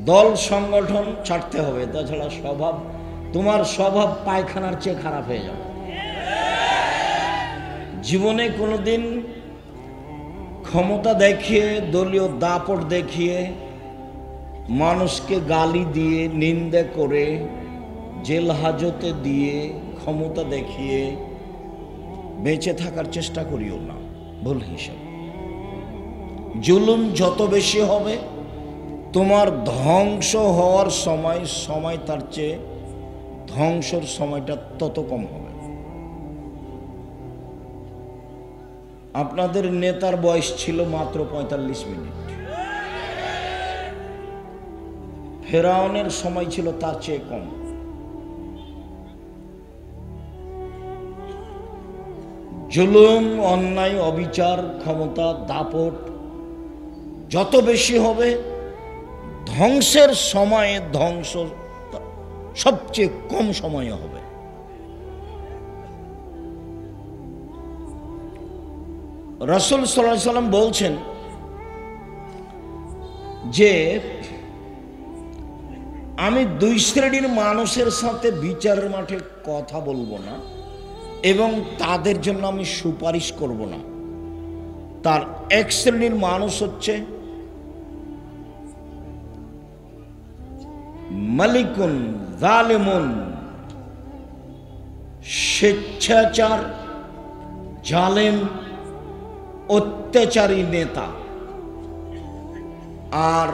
দল সংগঠন ছাড়তে হবে, তাছাড়া স্বভাব, তোমার স্বভাব পায়খানার চেয়ে খারাপ হয়ে যাবে। জীবনে কোনোদিন ক্ষমতা দেখিয়ে, দলীয় দাপট দেখিয়ে, মানুষকে গালি দিয়ে, নিন্দা করে, জেল হাজতে দিয়ে, ক্ষমতা দেখিয়ে বেঁচে থাকার চেষ্টা করিও না, ভুল হিসাব। জুলুম যত বেশি হবে, তোমার ধ্বংস হওয়ার সময় তার চেয়ে ধ্বংসর সময়টা তত কম হবে। আপনাদের নেতার বয়স ছিল মাত্র 45 মিনিট, ফেরাউনের সময় ছিল তার চেয়ে কম। জুলুম, অন্যায়, অবিচার, ক্ষমতা, দাপট যত বেশি হবে, ধ্বংসের সময়ে ধ্বংস সবচেয়ে কম সময়ে হবে। রাসূল সাল্লাল্লাহু আলাইহি ওয়াসাল্লাম বলছেন যে আমি দুই শ্রেণীর মানুষের সাথে বিচারের মাঠে কথা বলবো না এবং তাদের জন্য আমি সুপারিশ করব না। তার এক শ্রেণীর মানুষ হচ্ছে মালিকুন জালিমুন, স্বেচ্ছাচার, জালেম, অত্যাচারী নেতা। আর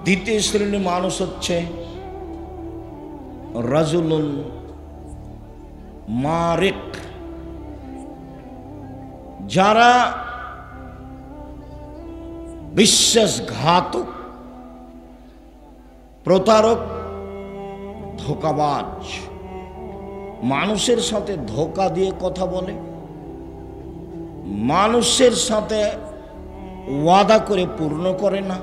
দ্বিতীয় শ্রেণীর মানুষ হচ্ছে রাজুলুন মারিক, যারা বিশ্বাসঘাতক, প্রতারক, ধোঁকাবাজ, মানুষের সাথে ধোঁকা দিয়ে কথা বলে, মানুষের সাথে ওয়াদা করে পূর্ণ করে না।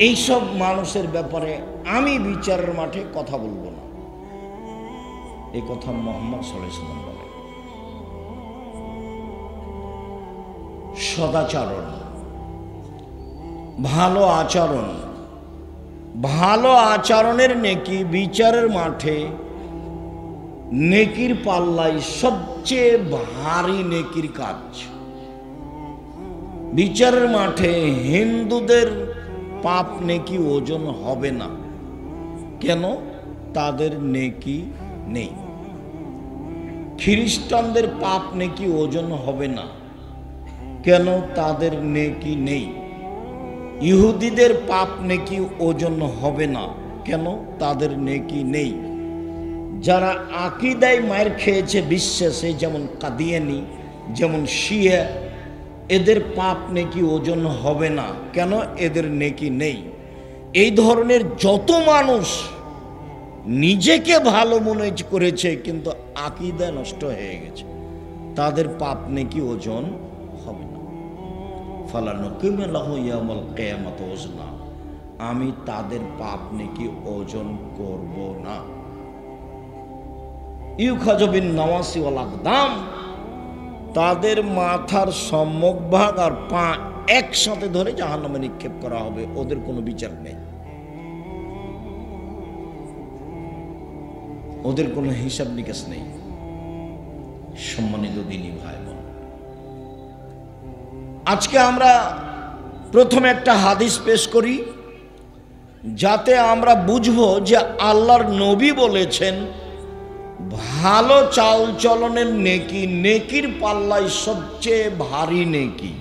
এইসব মানুষের ব্যাপারে আমি বিচারের মাঠে কথা বলবো না, এই কথা মুহাম্মদ সাল্লাল্লাহু আলাইহি ওয়াসাল্লাম বলেন। সদাচরণ, ভালো আচরণ, ভালো আচরণের নেকি বিচারের মাঠে নেকির পাল্লায় সবচেয়ে ভারী নেকির কাজ। বিচারের মাঠে হিন্দুদের পাপ নেকি ওজন হবে না। কেন? তাদের নেকি নেই। খ্রিস্টানদের পাপ নেকি ওজন হবে না। কেন? তাদের নেকি নেই। ইহুদিদের পাপ নেকি ওজন হবে না। কেন? তাদের নেকি নেই। যারা আকীদায় মার খেয়েছে বিশ্বাসে, যেমন কাদিয়ানি, যেমন শিয়া, এদের পাপ নেকি ওজন হবে না। কেন? এদের নেকি নেই। এই ধরনের যত মানুষ নিজেকে ভালো মনে করেছে কিন্তু আকীদা নষ্ট হয়ে গেছে, তাদের পাপ নেকি ওজন হবে না। ফালানুকিমু লাহু ইয়াউমাল কিয়ামাতি ওজনা, আমি তাদের পাপ নেকি ওজন করব না। ইউখাযু বিন নাওয়াসি ওয়াল আকদাম, তাদের মাথার সম্মুখভাগ আর পা একসাথে ধরে জাহান্নামে নিক্ষেপ করা হবে। ওদের কোনো বিচার নেই, ওদের কোনো হিসাব নিকাশ নেই। সম্মানিত দিনী ভাই বোন, আজকে আমরা প্রথমে একটা হাদিস পেশ করি যাতে আমরা বুঝবো যে আল্লাহর নবী বলেছেন ভালো চাল চলনের নেকি নেকির পাল্লায় সবচেয়ে ভারী নেকি।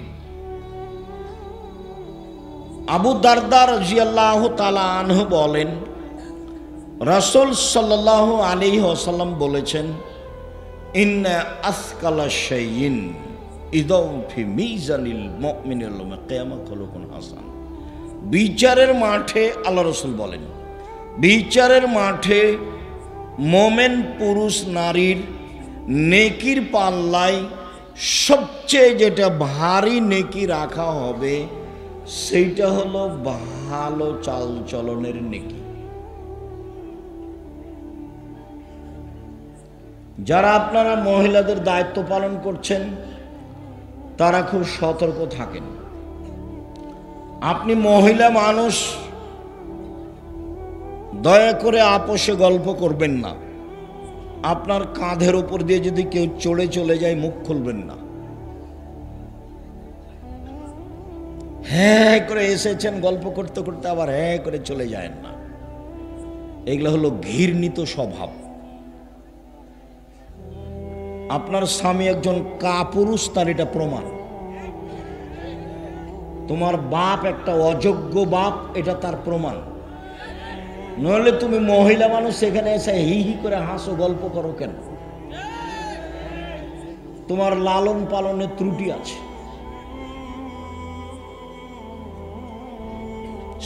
আবু দারদা রাদিয়াল্লাহু তাআলা আনহু বলেন, রাসূল সাল্লাল্লাহু আলাইহি ওয়াসাল্লাম বলেছেন, ইন্না আসকালা শাইইন ইদাউ ফি মিজানিল মুমিনিল ইয়াউমাল কিয়ামা খুলুকুন হাসান। বিচারের মাঠে আল্লাহ রাসূল বলেন, বিচারের মাঠে মোমেন পুরুষ নারীর নেকির পাল্লায় সবচেয়ে যেটা ভারী নেকি রাখা হবে সেইটা হলো ভালো চাল চলনের নেকি। যারা আপনারা মহিলাদের দায়িত্ব পালন করছেন তারা খুব সতর্ক থাকেন। আপনি মহিলা মানুষ, দয়া করে আপোষে গল্প করবেন না। আপনার কাঁধের উপর দিয়ে যদি কেউ চড়ে চলে যায়, মুখ খুলবেন না। হ্যাঁ করে এসেছেন, গল্প করতে করতে আবার হ্যাঁ করে চলে যায় না। এগুলো হলো ঘৃণিত স্বভাব। আপনার স্বামী একজন কাপুরুষ, তার এটা প্রমাণ। তোমার বাপ একটা অযোগ্য বাপ, এটা তার প্রমাণ। নইলে তুমি মহিলা মানুষ সেখানে এসে হি হি করে হাসো, গল্প করো কেন? তোমার লালন পালনে ত্রুটি আছে।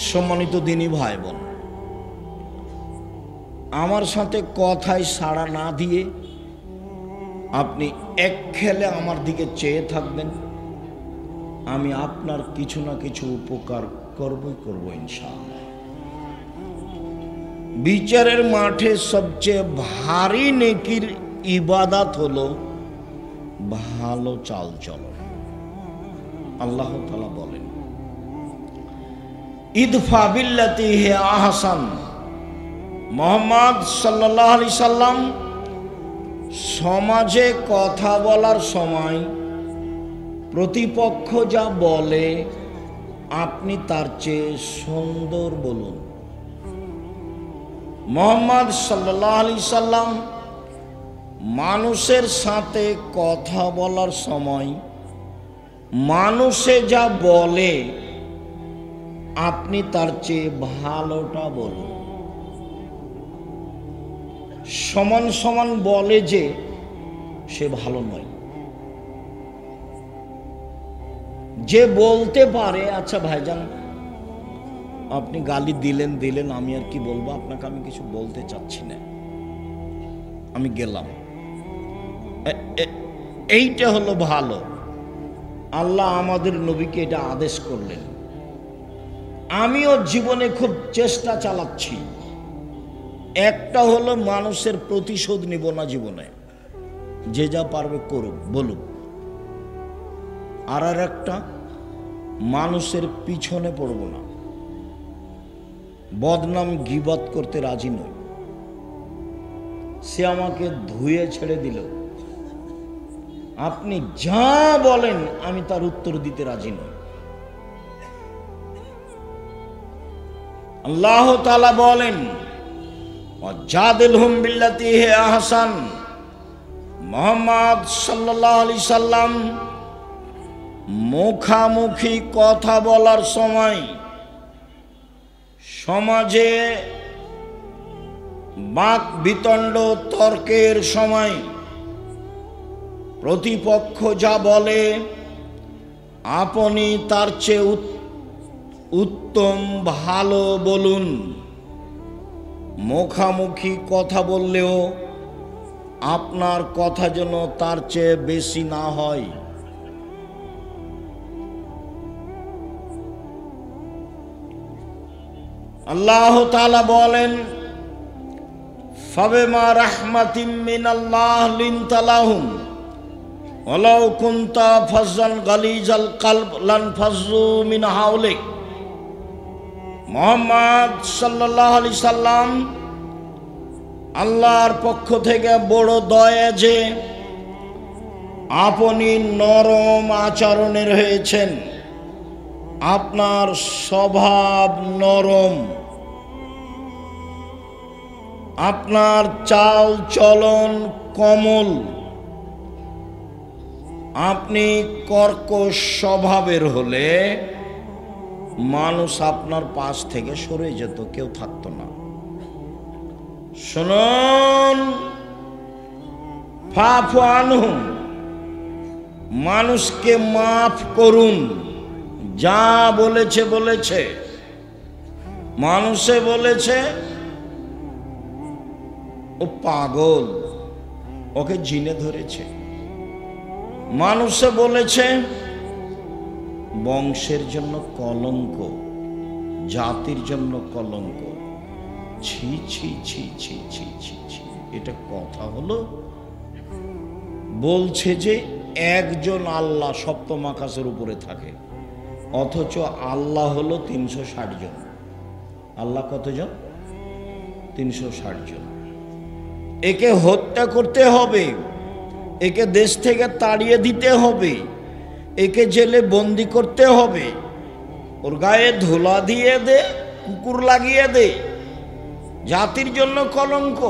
সম্মানিত দিনী ভাই বোন, আমার সাথে কথায় সাড়া না দিয়ে আপনি এক খেলে আমার দিকে চেয়ে থাকবেন, আমি আপনার কিছু না কিছু উপকার করব ইনশাআল্লাহ। বিচারের মাঠে সবচেয়ে ভারী নেকির ইবাদত হলো ভালো চাল চলন। আল্লাহ তাআলা বলেন, ইদফা বিল্লাতি হি আহসান। মুহাম্মদ সাল্লাল্লাহু আলাইহি সাল্লাম সমাজে কথা বলার সময় প্রতিপক্ষ যা বলে আপনি তার চেয়ে সুন্দর বলুন। মুহাম্মদ সাল্লাল্লাহু আলাইহি সাল্লাম মানুষের সাথে কথা বলার সময় মানুষে যা বলে আপনি তার চেয়ে ভালোটা বলুন। সমান সমান বলে যে সে ভালো নয়। যে বলতে পারে, আচ্ছা ভাইজান আপনি গালি দিলেন, আমি আর কি বলবো, আপনাকে আমি কিছু বলতে চাচ্ছি না, আমি গেলাম, এইটা হলো ভালো। আল্লাহ আমাদের নবীকে এটা আদেশ করলেন। আমিও জীবনে খুব চেষ্টা চালাচ্ছি। একটা হলো মানুষের প্রতিশোধ নিব না জীবনে, যে যা পারবে করুক বলুক। আর একটা মানুষের পিছনে পড়ব না, বদনাম গীবত করতে রাজি নই। সে আমাকে ধুয়ে ছেড়ে দিল, আপনি যা বলেন আমি তার উত্তর দিতে রাজি নই। আল্লাহ তাআলা বলেন, ওয়াজাদিলহুম বিল্লাতি হি আহসান। মুহাম্মদ সাল্লাল্লাহু আলাইহি সাল্লাম মুখামুখি কথা বলার সময়, সমাজে বাক বিতণ্ড তর্কের সময় প্রতিপক্ষ যা বলে আপনি তার চেয়ে উত্তম ভালো বলুন। মুখামুখি কথা বললেও আপনার কথা যেন তার চেয়ে বেশি না হয়। আল্লাহ তাআলা বলেন, ফাবিমা রাহমাতিম মিনাল্লাহ লিনতা লাহুম ওয়ালাউ কুনতা ফাজ্জান গালিজাল কলব লানফাজ্জু মিন হাওলিক। মুহাম্মদ সাল্লাল্লাহু আলাইহি সাল্লাম আল্লাহর পক্ষ থেকে বড় দয়া যে আপনি নরম আচরণের হয়েছেন, আপনার স্বভাব নরম, আপনার চাল চলন কোমল, আপনি কর্কশ স্বভাবের হলে মানুষ আপনার পাশ থেকে সরে যেত, কেউ থাকতো না। শুনুন, ফাফু আনহুম, মানুষকে মাফ করুন। যা বলেছে বলেছে, মানুষে বলেছে ও পাগল, ওকে জিনে ধরেছে। মানুষে বলেছে বংশের জন্য কলঙ্ক, জাতির জন্য কলঙ্ক। ছি ছি ছি ছি ছি ছি ছি, এটা কথা হলো? বলছে যে একজন আল্লাহ সপ্তম আকাশের উপরে থাকে, অথচ আল্লাহ হলো 360 জন। আল্লাহ কতজন? 360 জন। একে হত্যা করতে হবে, একে দেশ থেকে তাড়িয়ে দিতে হবে, একে জেলে বন্দি করতে হবে, ওর গায়ে ধুলা দিয়ে দে, কুকুর লাগিয়ে দে, জাতির জন্য কলঙ্ক।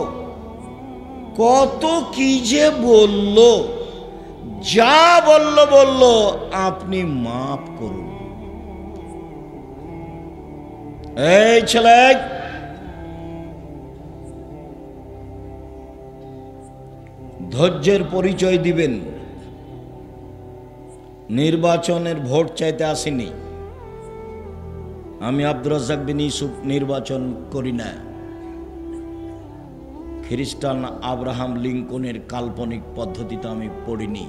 কত কি যে বলল, যা বলল আপনি মাফ করুন। এই ছেলে, ধৈর্যের পরিচয় দিবেন। নির্বাচনের ভোট চাইতে আসিনি আমি। আব্দুর রাজ্জাক বিন ইউসুফ নির্বাচন করি না। খ্রিস্টান আব্রাহাম লিঙ্কনের কাল্পনিক পদ্ধতিতে আমি পড়িনি।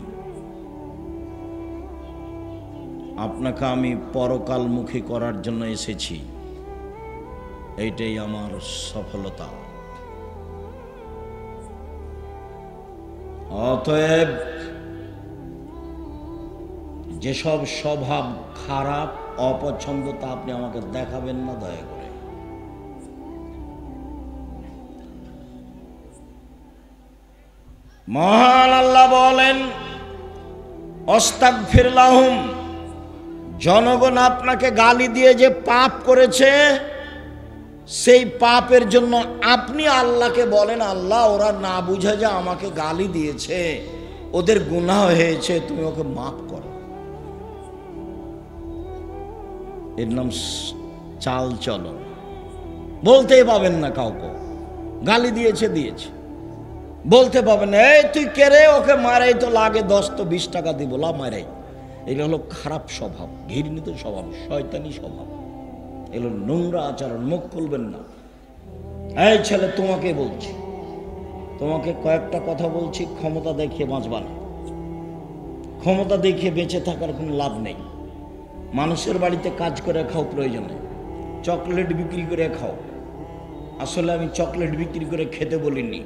আপনাকে আমি পরকালমুখী করার জন্য এসেছি, এইটাই আমার সফলতা। অতএব যেসব স্বভাব খারাপ, অপছন্দ, তা আপনি আমাকে দেখাবেন না দয়া করে। মহান আল্লাহ বলেন, আস্তাগফির লাহুম, জনগণ আপনাকে গালি দিয়ে যে পাপ করেছে, সেই পাপের জন্য আপনি আল্লাহকে বলেন, আল্লাহ ওরা না বুঝে যে আমাকে গালি দিয়েছে, ওদের গুনাহ হয়েছে, তুমি ওকে মাফ করো। এর নাম চাল চলন। বলতেই পাবেন না কাউকে গালি দিয়েছে, বলতে পাবেন না, এই তুই কে রে, ওকে মারাই তো লাগে 10 তো 20 টাকা দিব, লা মারাই। এগুলো হলো খারাপ স্বভাব, ঘৃণিত স্বভাব, শয়তানি স্বভাব, এগুলো নোংরা আচরণ। মুখ খুলবেন না। এই ছেলে, তোমাকে বলছি, তোমাকে কয়েকটা কথা বলছি, ক্ষমতা দেখিয়ে বাঁচবা না। ক্ষমতা দেখিয়ে বেঁচে থাকার কোনো লাভ নেই। মানুষের বাড়িতে কাজ করে খাও প্রয়োজনে, চকলেট বিক্রি করে খাও। আসলে আমি চকলেট বিক্রি করে খেতে বলিনি,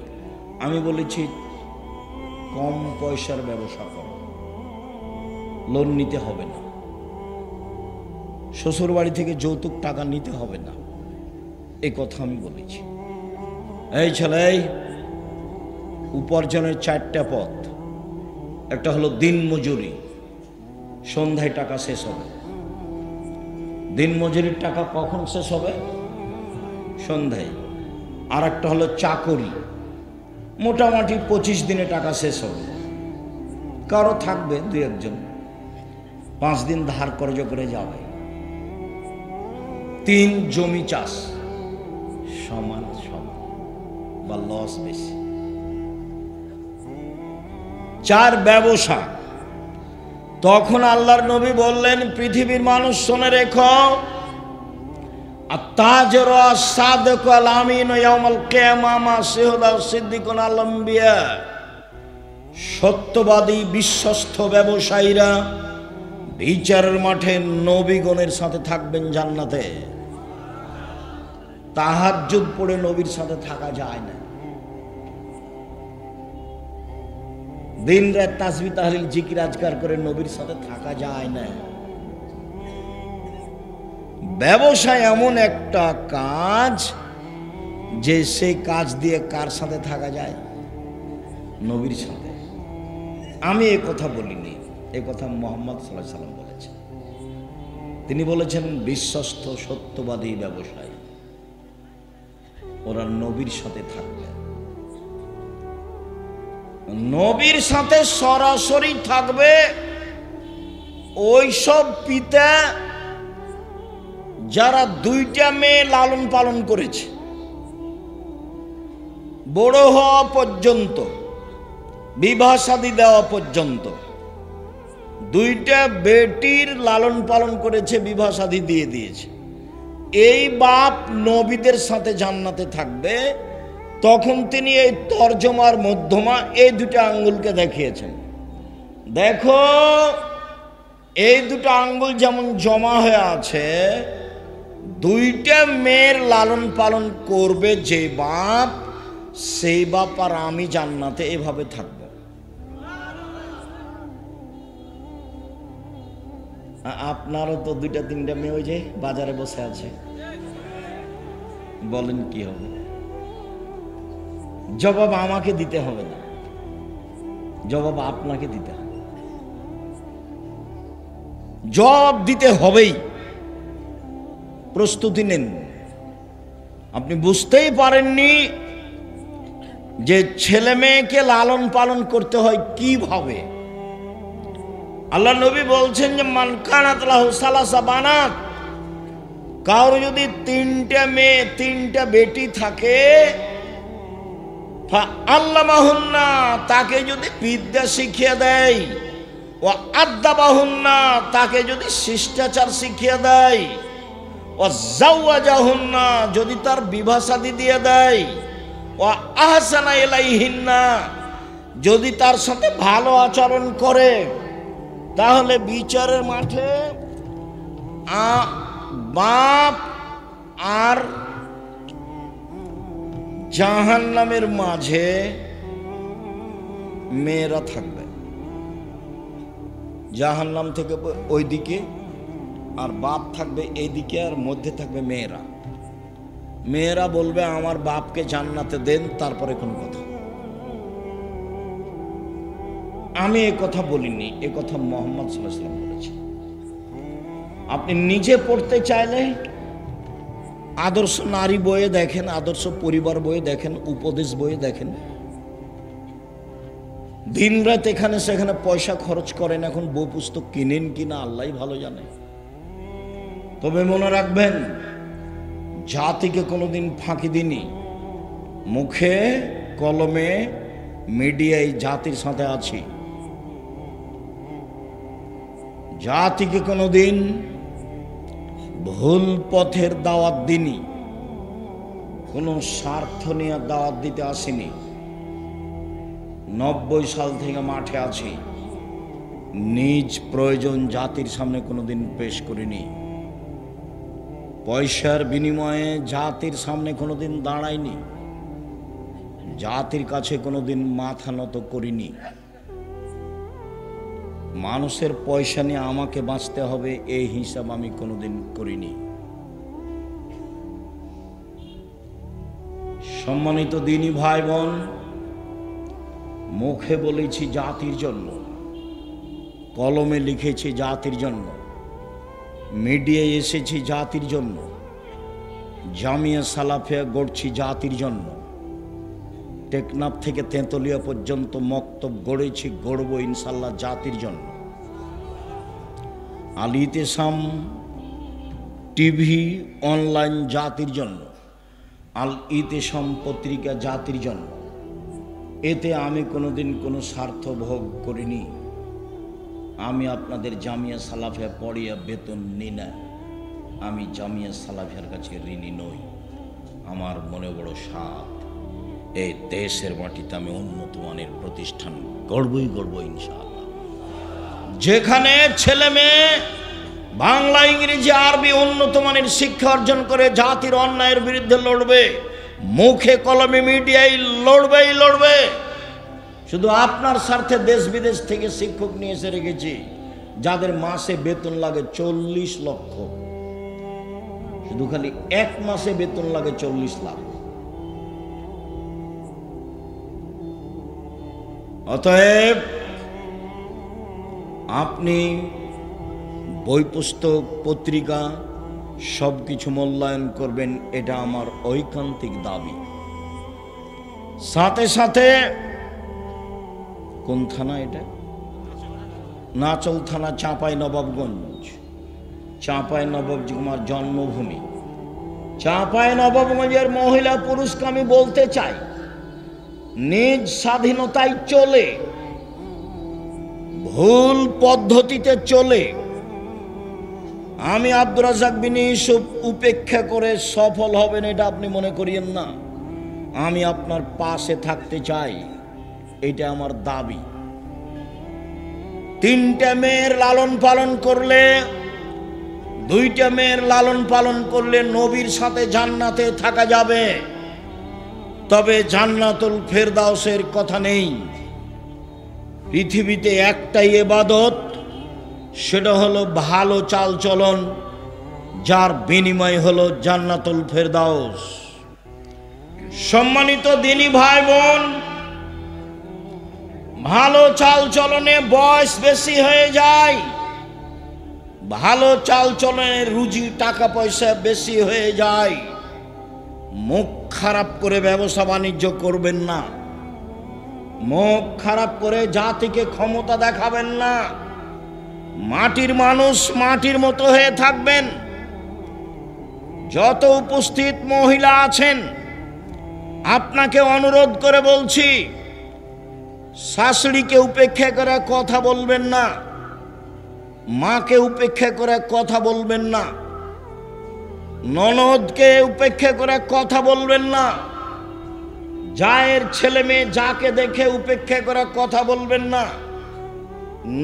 আমি বলেছি কম পয়সার ব্যবসা করো, লোন নিতে হবে না, শ্বশুর বাড়ি থেকে যৌতুক টাকা নিতে হবে না, এই কথা আমি বলেছি। এই ছেলে, উপার্জনের 4টা পথ। একটা হলো দিন মজুরি, সন্ধ্যায় টাকা শেষ হবে। দিন মজুরির টাকা কখন শেষ হবে? সন্ধ্যায়। আর একটা হলো চাকরি, মোটামুটি 25 দিনে টাকা শেষ হবে। কারো থাকবে 2-1 জন, 5 দিন ধার কর্জ করে যাবে। 3 জমি চাষ, সমান বা লস বেশি। 4 ব্যবসা। তখন আল্লাহর নবী বললেন, পৃথিবীর মানুষ শুনে রেখো, আত-তাজিরু আস-সাদিকু আল-আমিনু ইয়াউমাল কিয়ামাহ মা শুহাদা সিদ্দিকুন আল-আম্বিয়া। সত্যবাদী বিশ্বস্ত ব্যবসায়ীরা বিচারের মাঠে নবীগণের সাথে থাকবেন জান্নাতে। তাহাজ্জুদ পড়ে নবীর সাথে থাকা যায় না। দিন রাত তাসবিহ তাহলিল জিকির আজকার করে নবীর সাথে থাকা যায় না। ব্যবসা এমন একটা কাজ যে সেই কাজ দিয়ে কার সাথে থাকা যায়? নবীর সাথে। আমি এ কথা বলিনি, এ কথা মুহাম্মদ সাল্লাল্লাহু আলাইহি সাল্লাম বলেছেন। তিনি বলেছেন বিশ্বস্ত সত্যবাদী ব্যবসায়ী, ওরা নবীর সাথে থাকবে। নবীর সাথে সরাসরি থাকবে ওই সব পিতা যারা 2টা মেয়ে লালন পালন করেছে, বড় হওয়া পর্যন্ত, বিবাহ শাদী দেওয়া পর্যন্ত। 2টা বেটির লালন পালন করেছে, বিবাহ শাদী দিয়ে দিয়েছে। এই বাপ নবীদের সাথে জান্নাতে থাকবে। তখন তিনি এই তর্জমার মধ্যমা এই 2টা আঙ্গুলকে দেখিয়েছেন, দেখো এই 2টা আঙ্গুল যেমন জমা হয়ে আছে, 2টা মেয়ের লালন পালন করবে যে বাপ, সেই বাপ আর আমি জান্নাতে এভাবে থাকব। আপনারও তো 2টা-3টা মেয়ে ওই যে বাজারে বসে আছে, বলেন কি হবে? জবাব আমাকে দিতে হবে না, জবাব আপনাকে দিতে হবে। জবাব দিতে হবেই, প্রস্তুতি নেন। আপনি বুঝতেই পারেননি যে ছেলে মেয়েকে লালন পালন করতে হয় কিভাবে। আল্লাহ নবী বলছেন যে মান কানাত লাহু সালাসা বানাত, কারো যদি 3টে মেয়ে 3টে বেটি থাকে, আল্লামাহুন্না, তাকে যদি বিদ্যা শিখিয়ে দেয়, ও আদাবাহুন্না, তাকে যদি শিষ্টাচার শিখিয়ে দেয়, ও জাওয়াজাহুন্না, যদি তার বিবাহ শাদী দিয়ে দেয়, ও আহসানা ইলাইহিন্না, যদি তার সাথে ভালো আচরণ করে, তাহলে বিচারের মাঠে বাপ আর জাহান্নামের মাঝে মেয়েরা থাকবে। জাহান্নাম থেকে ওইদিকে, আর বাপ থাকবে এইদিকে, আর মধ্যে থাকবে মেয়েরা। মেয়েরা বলবে আমার বাপকে জান্নাতে দেন, তারপরে কোন কথা। আমি এ কথা বলিনি, এ কথা মুহাম্মদ সাল্লাল্লাহু আলাইহি ওয়াসাল্লাম বলেছেন। আপনি নিজে পড়তে চাইলে আদর্শ নারী বইয়ে দেখেন, আদর্শ পরিবার বইয়ে দেখেন, উপদেশ বইয়ে দেখেন। দিন রাত এখানে সেখানে পয়সা খরচ করেন, এখন বই পুস্তক কিনেন কিনা আল্লাহই ভালো জানে। তবে মনে রাখবেন, জাতিকে কোনোদিন ফাঁকি দিনি। মুখে কলমে মিডিয়ায় জাতির সাথে আছি। জাতিকে কোনোদিন ভুল পথের দাওয়াত দিনি, কোনো স্বার্থ নিয়ে দাওয়াত দিতে আসিনি। 90 সাল থেকে মাঠে আছি, নিজ প্রয়োজন জাতির সামনে কোনোদিন পেশ করিনি। পয়সার বিনিময়ে জাতির সামনে কোনোদিন দাঁড়াইনি, জাতির কাছে কোনোদিন মাথা নত করিনি। মানুষের পয়সা নিয়ে আমাকে বাঁচতে হবে এই হিসাব আমি কোনোদিন করিনি। সম্মানিত দিনী ভাই বোন, মুখে বলেছি জাতির জন্য, কলমে লিখেছি জাতির জন্য, মিডিয়ায় এসেছি জাতির জন্য, জামিয়া সালাফিয়া গড়ছি জাতির জন্য, টেকনাফ থেকে তেঁতুলিয়া পর্যন্ত মক্তব গড়েছি, গড়ব ইনশাল্লাহ জাতির জন্য। আল ইতিসাম টিভি অনলাইন জাতির জন্য, আল ইতিসাম পত্রিকা জাতির জন্য। এতে আমি কোনোদিন কোনো স্বার্থ ভোগ করিনি। আমি আপনাদের জামিয়া সালাফিয়া পড়িয়া বেতন নিই না, আমি জামিয়া সালাফিয়ার কাছে ঋণী নই। আমার মনে বড় সাধ, এই দেশের মাটিতে আমি উন্নত মানের প্রতিষ্ঠান গড়বই গড়ব ইনশাআল্লাহ। যেখানে ছেলে মেয়ে বাংলা ইংরেজি আরবি উন্নত মানের শিক্ষা অর্জন করে জাতির অন্যায়ের বিরুদ্ধে লড়বে, মুখে কলমে মিডিয়ায় লড়বে। শুধু আপনার স্বার্থে দেশ বিদেশ থেকে শিক্ষক নিয়ে এসে রেখেছি, যাদের মাসে বেতন লাগে 40 লক্ষ। শুধু খালি এক মাসে বেতন লাগে 40 লাখ। অতএব আপনি বই পুস্তক পত্রিকা সব কিছু মূল্যায়ন করবেন, এটা আমার ঐকান্তিক দাবি। সাথে সাথে কোন থানা এটা? নাচল থানা, চাঁপাই নবাবগঞ্জ। চাঁপাই নবাবগঞ্জ আমার জন্মভূমি। চাঁপাই নবাবগঞ্জের মহিলা পুরুষকে আমি বলতে চাই, নিজ স্বাধীনতায় চলে, ভুল পদ্ধতিতে চলে আমি আব্দুর রাজ্জাক বিন ইউসুফ উপেক্ষা করে সফল হবেন এটা আপনি মনে করিয়েন না। আমি আপনার পাশে থাকতে চাই, এটা আমার দাবি। 3টে মেয়ের লালন পালন করলে, 2টা মেয়ের লালন পালন করলে নবীর সাথে জান্নাতে থাকা যাবে, তবে জান্নাতুল ফেরদাউসের কথা নেই। পৃথিবীতে একটাই ইবাদত, সেটা হলো ভালো চালচলন, যার বিনিময় হলো জান্নাতুল ফেরদাউস। সম্মানিত দিনী ভাই বোন, ভালো চাল চলনে বয়স বেশি হয়ে যায়, ভালো চাল চলনে রুজি টাকা পয়সা বেশি হয়ে যায়। মুখ খারাপ করে ব্যবসা বাণিজ্য করবেন না, মুখ খারাপ করে জাতিকে ক্ষমতা দেখাবেন না। মাটির মানুষ মাটির মতো হয়ে থাকবেন। যত উপস্থিত মহিলা আছেন, আপনাকে অনুরোধ করে বলছি, শাশুড়িকে উপেক্ষা করে কথা বলবেন না, মাকে উপেক্ষা করে কথা বলবেন না, ননদকে উপেক্ষা করে কথা বলবেন না, জায়ের ছেলে মেয়ে যাকে দেখে উপেক্ষা করে কথা বলবেন না।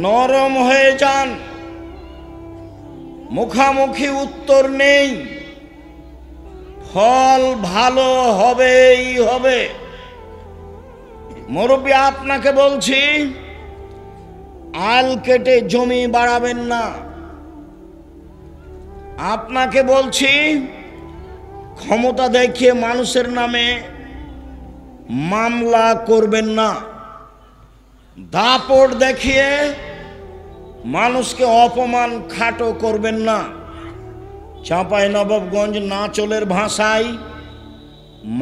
নরম হয়ে যান, মুখামুখি উত্তর নেই, ফল ভালো হবেই হবে। মুরব্বী আপনাকে বলছি, আল কেটে জমি বাড়াবেন না। আপনাকে বলছি, ক্ষমতা দেখিয়ে মানুষের নামে মামলা করবেন না। দাপট দেখিয়ে মানুষকে অপমান খাটো করবেন না। চাঁপাইনবাবগঞ্জ নাচলের ভাষায়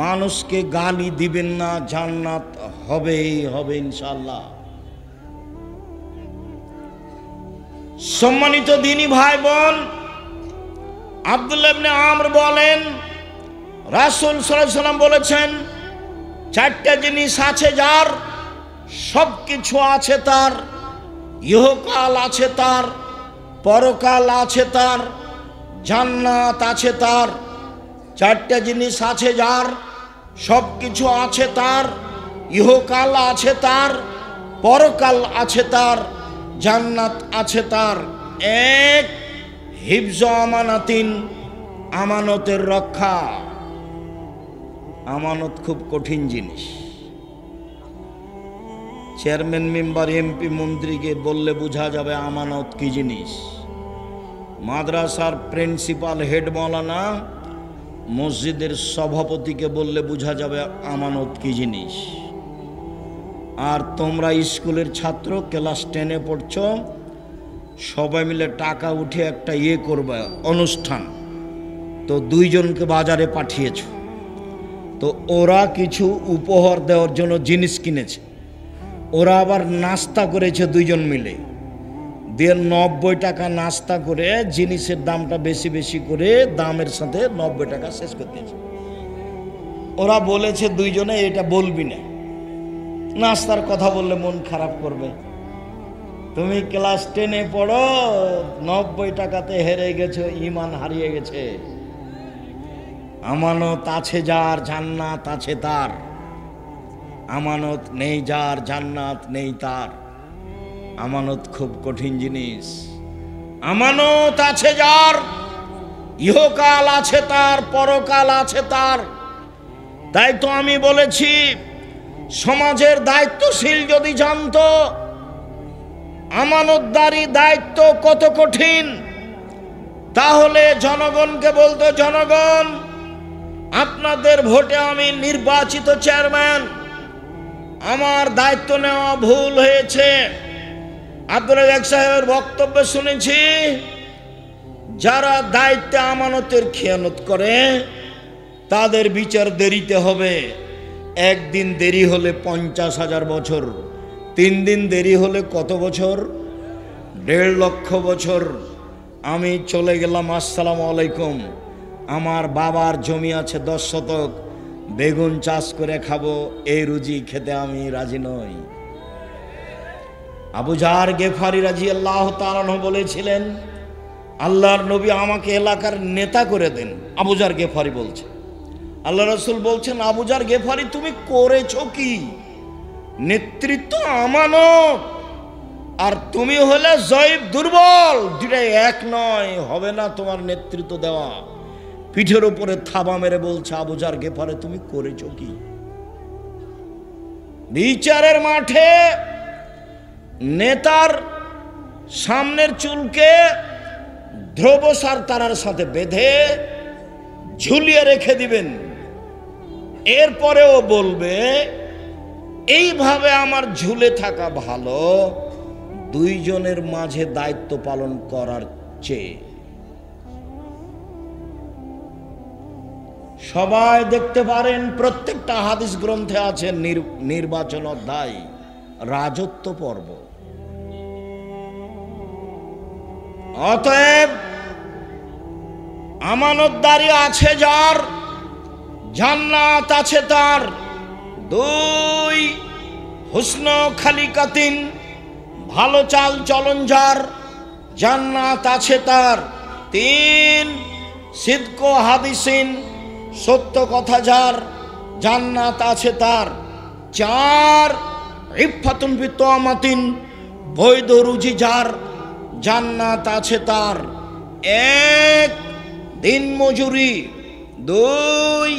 মানুষকে গালি দিবেন না, জান্নাত হবেই হবে ইনশাআল্লাহ। সম্মানিত দিনী ভাই বোন, আব্দুল্লাহ ইবনে আমর বলেন, রাসূল সাল্লাল্লাহু আলাইহি ওয়াসাল্লাম বলেছেন, চারটা জিনিস আছে যার, সব কিছু আছে তার, ইহকাল আছে তার, পরকাল আছে তার, জান্নাত আছে তার। চারটা জিনিস আছে যার, সব কিছু আছে তার, ইহকাল আছে তার, পরকাল আছে তার, জান্নাত আছে তার। এক, হিফজ আমানাতিন, আমানতের রক্ষা। আমানত খুব কঠিন জিনিস। চেয়ারম্যান মেম্বার এমপি মন্ত্রীকে বললে বোঝা যাবে আমানত কি জিনিস। মাদ্রাসার প্রিন্সিপাল হেড মাওলানা, মসজিদের সভাপতিকে বললে বোঝা যাবে আমানত কি জিনিস। আর তোমরা স্কুলের ছাত্র, ক্লাস 10-এ পড়ছ, সবাই মিলে টাকা উঠে একটা করবে অনুষ্ঠান, তো দুইজনকে বাজারে পাঠিয়েছ, তো ওরা কিছু উপহার দেওয়ার জন্য জিনিস কিনেছে, ওরা আবার নাস্তা করেছে দুইজন মিলে, দিয়ে 90 টাকা নাস্তা করে জিনিসের দামটা বেশি বেশি করে দামের সাথে 90 টাকা শেষ করতেছে। ওরা বলেছে দুইজনে, এটা বলবি না, নাস্তার কথা বললে মন খারাপ করবে। তুমি ক্লাস 10-এ পড়ো, 90 টাকাতে হেরে গেছো, ঈমান হারিয়ে গেছে। আমানত আছে যার, জান্নাত আছে তার। আমানত নেই যার, জান্নাত নেই তার। আমানত খুব কঠিন জিনিস। আমানত আছে যার, ইহকাল আছে তার, পরকাল আছে তার। তাই তো আমি বলেছি, সমাজের দায়িত্বশীল যদি জানতো আমানতদারি দায়িত্ব কত কঠিন, তাহলে জনগণকে বলতো, জনগণ, আপনাদের ভোটে আমি নির্বাচিত চেয়ারম্যান, আমার দায়িত্ব নেওয়া ভুল হয়েছে। আব্দুল রাজ্জাক সাহেবের বক্তব্য শুনেছি, যারা দায়িত্বে আমানতের খেয়ানত করে তাদের বিচার দেরিতে হবে। একদিন দেরি হলে 50,000 বছর, 3 দিন দেরি হলে কত বছর? 1.5 লক্ষ বছর। আমি চলে গেলাম, আসসালামু আলাইকুম, আমার বাবার জমি আছে 10 শতক, বেগুন চাষ করে খাবো, এই রুজি খেতে আমি রাজি নই। আবু জার গেফারি রাদিয়াল্লাহু তাআলা আনহু বলেছিলেন, আল্লাহর নবী আমাকে এলাকার নেতা করে দেন। আবু জার গেফারি বলছে, আল্লাহ রাসূল বলছেন, আবু জার গেফারি তুমি করেছো কি? নেতৃত্ব আমানত, আর তুমি হলে জয়ীব, দুর্বল, দুটাই এক নয়, হবে না তোমার নেতৃত্ব দেওয়া। পিঠের উপরে থাবা মেরে বলছে, আবু জার গেফারি তুমি করেছো কি? বিচারের মাঠে নেতার সামনের চুলকে ধ্রুবসার তারার সাথে বেঁধে ঝুলিয়ে রেখে দিবেন। এরপরেও বলবে এইভাবে আমার ঝুলে থাকা ভালো দুইজনের মাঝে দায়িত্ব পালন করার চেয়ে। সবাই দেখতে পারেন প্রত্যেকটা হাদিস গ্রন্থে আছে নির্বাচন অধ্যায়, রাজত্ব পর্ব। অতএব আমানতদারি আছে যার, জান্নাত আছে তার। 2 হুসন খালিকাতিন, ভালো চাল চলন যার, জান্নাত আছে তার। 3 সিদক হাদিসিন, সত্য কথা যার, জান্নাত আছে তার। 4 ইফাতুন বিতমাতিন, বৈধ রুজি যার, জান্নাত আছে তার। 1 দিন মজুরি, 2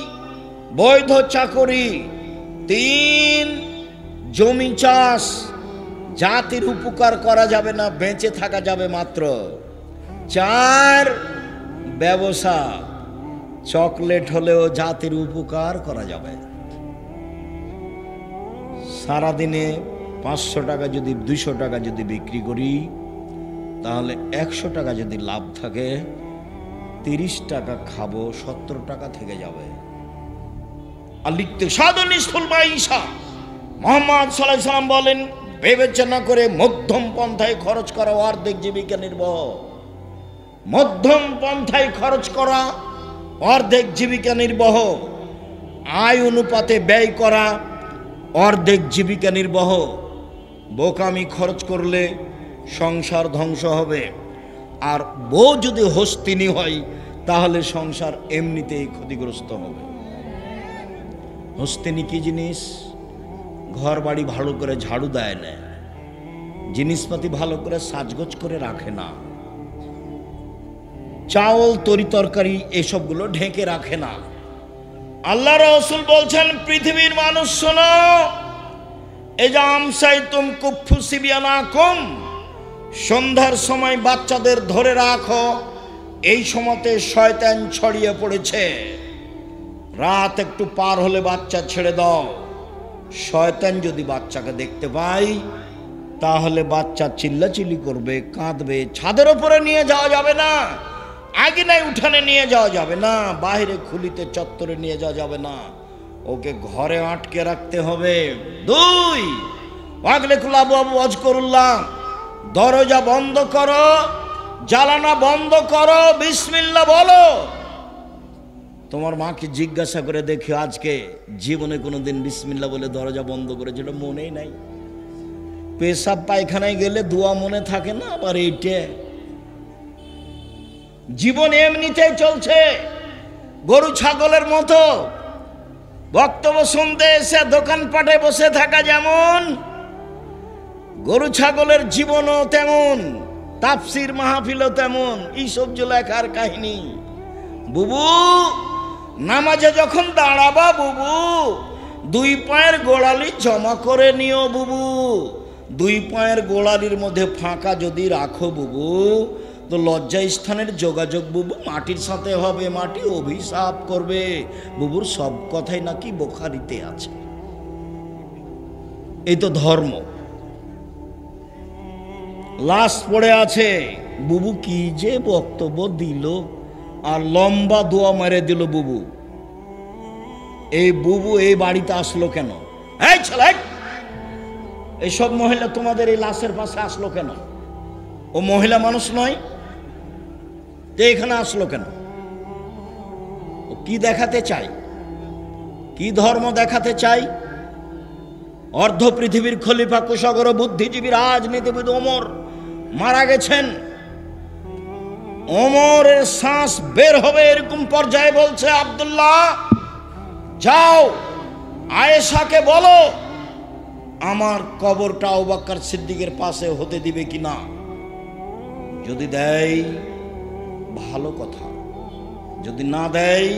বৈধ চাকরি, 3 জমি চাষ, জাতির উপকার করা যাবে না, বেঁচে থাকা যাবে মাত্র। 4 ব্যবসা, চকলেট হলেও জাতির উপকার করা যাবে। সারাদিনে 500 টাকা যদি 200 টাকা যদি বিক্রি করি, তাহলে 100 টাকা যদি লাভ থাকে, 30 টাকা খাবো, 70 টাকা থেকে যাবে। আর লিখতে সাধনিষ্ফুল মাইশা, মোহাম্মদ সাল্লাল্লাহু আলাইহি সাল্লাম বলেন, বিবেচনা করে মধ্যম পন্থায় খরচ করা অর্ধেক জীবিকা নির্বাহ। মধ্যম পন্থায় খরচ করা অর্ধেক জীবিকা নির্বাহ। আয় অনুপাতে ব্যয় করা অর্ধেক জীবিকা নির্বাহ। বোকামি খরচ করলে সংসার ধ্বংস হবে। আর বউ যদি হস্তিনী হয়, তাহলে সংসার এমনিতেই ক্ষতিগ্রস্ত হবে। হস্তিনী কি জিনিস? ঘর বাড়ি ভালো করে ঝাড়ু দেয় না, জিনিসপাতি ভালো করে সাজগোজ করে রাখে না, চাউল তরি তরকারি এসবগুলো ঢেকে রাখে না। আল্লাহ রাসূল বলছেন, পৃথিবীর মানুষ শোনো, এজাম সাইতুম কুফু সিবিয়ানাকুম, সন্ধ্যার সময় বাচ্চাদের ধরে রাখো, এই সময়তে শয়তান ছড়িয়ে পড়েছে। রাত একটু পার হলে বাচ্চা ছেড়ে দাও। শয়তান যদি বাচ্চাকে দেখতে পায়, তাহলে বাচ্চা চিল্লাচিল্লি করবে, কাঁদবে। ছাদের উপরে নিয়ে যাওয়া যাবে না, আঙিনায় উঠানে নিয়ে যাওয়া যাবে না, বাইরে খুলিতে চত্বরে নিয়ে যাওয়া যাবে না, ওকে ঘরে আটকে রাখতে হবে। 2 ওয়াগলে কুলাবু আবু আজকুরুল্লাহ, দরজা বন্ধ করো, জ্বালানা বন্ধ করো, বিসমিল্লাহ বলো। তোমার মাকে জিজ্ঞাসা করে দেখি, আজকে জীবনে কোনোদিন বিসমিল্লাহ বলে দরজা বন্ধ করেছিল? মনেই নাই। পেশাব পায়খানায় গেলে দোয়া মনে থাকে না, আবার এইটা। জীবন এমনিতেই চলছে, গরু ছাগলের মতো। বক্তব্য শুনতে এসে দোকানপাটে বসে থাকা যেমন, গরু ছাগলের জীবনও তেমন, তাফসির মাহফিলও তেমন। এই সবজি লেখার কাহিনী। বুবু, নামাজে যখন দাঁড়াবা বুবু, 2 পায়ের গোড়ালি জমা করে নিও বুবু। 2 পায়ের গোড়ালির মধ্যে ফাঁকা যদি রাখো বুবু, তো লজ্জা স্থানের যোগাযোগ বুবু মাটির সাথে হবে, মাটি অভিশাপ করবে। বুবুর সব কথাই নাকি বুখারীতে আছে। এই তো ধর্ম। লাশ পড়ে আছে, বুবু কি যে বক্তব্য দিল, আর লম্বা দোয়া মেরে দিল বুবু। এই বুবু এই বাড়িতে আসলো কেন? এই ছেলে, এইসব মহিলা তোমাদের এই লাশের পাশে আসলো কেন? ও মহিলা মানুষ নয়? এখানে আসলো কেন? ও কি দেখাতে চাই? কি ধর্ম দেখাতে চাই? অর্ধ পৃথিবীর খলিফা, কুশাগর, বুদ্ধিজীবী, রাজনীতিবিদ ওমর মারা গেছেন। ওমরের শ্বাস বের হবে এরকম পর্যায়ে বলছে, আব্দুল্লাহ যাও আয়েশাকে বলো আমার কবরটা আবু বকর সিদ্দিকের পাশে হতে দিবে কিনা। যদি দেয় ভালো কথা, যদি না দেয়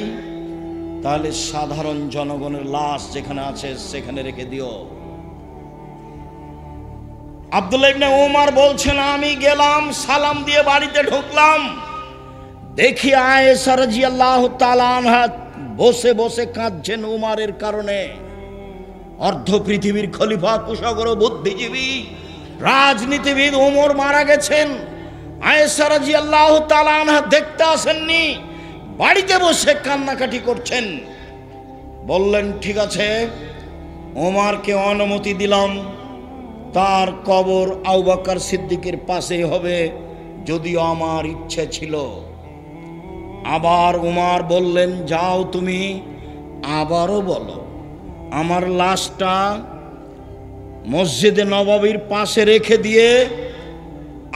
তাহলে সাধারণ জনগণের লাশ যেখানে আছে সেখানে রেখে দিও। আব্দুল্লাহ ইবনে ওমর বলছেন, আমি গেলাম, সালাম দিয়ে বাড়িতে ঢুকলাম, দেখি আয়েশা রাদিয়াল্লাহু তাআলা আনহা বসে বসে কাঁদছেন উমারের কারণে। অর্ধ পৃথিবীর খলিফা, কুশাগর, বুদ্ধিজীবী, রাজনীতিবিদ উমর মারা গেছেন। আয়েশা রাদিয়াল্লাহু তাআলা আনহা দেখতে আসেননি, বাড়িতে বসে কান্নাকাটি করছেন। বললেন, ঠিক আছে, ওমরকে অনুমতি দিলাম, তার কবর আবু বকর সিদ্দিকের পাশে হবে, যদিও আমার ইচ্ছে ছিল। আবার উমর বললেন, যাও তুমি আবারও বলো, আমার লাশটা মসজিদে নববীর পাশে রেখে দিয়ে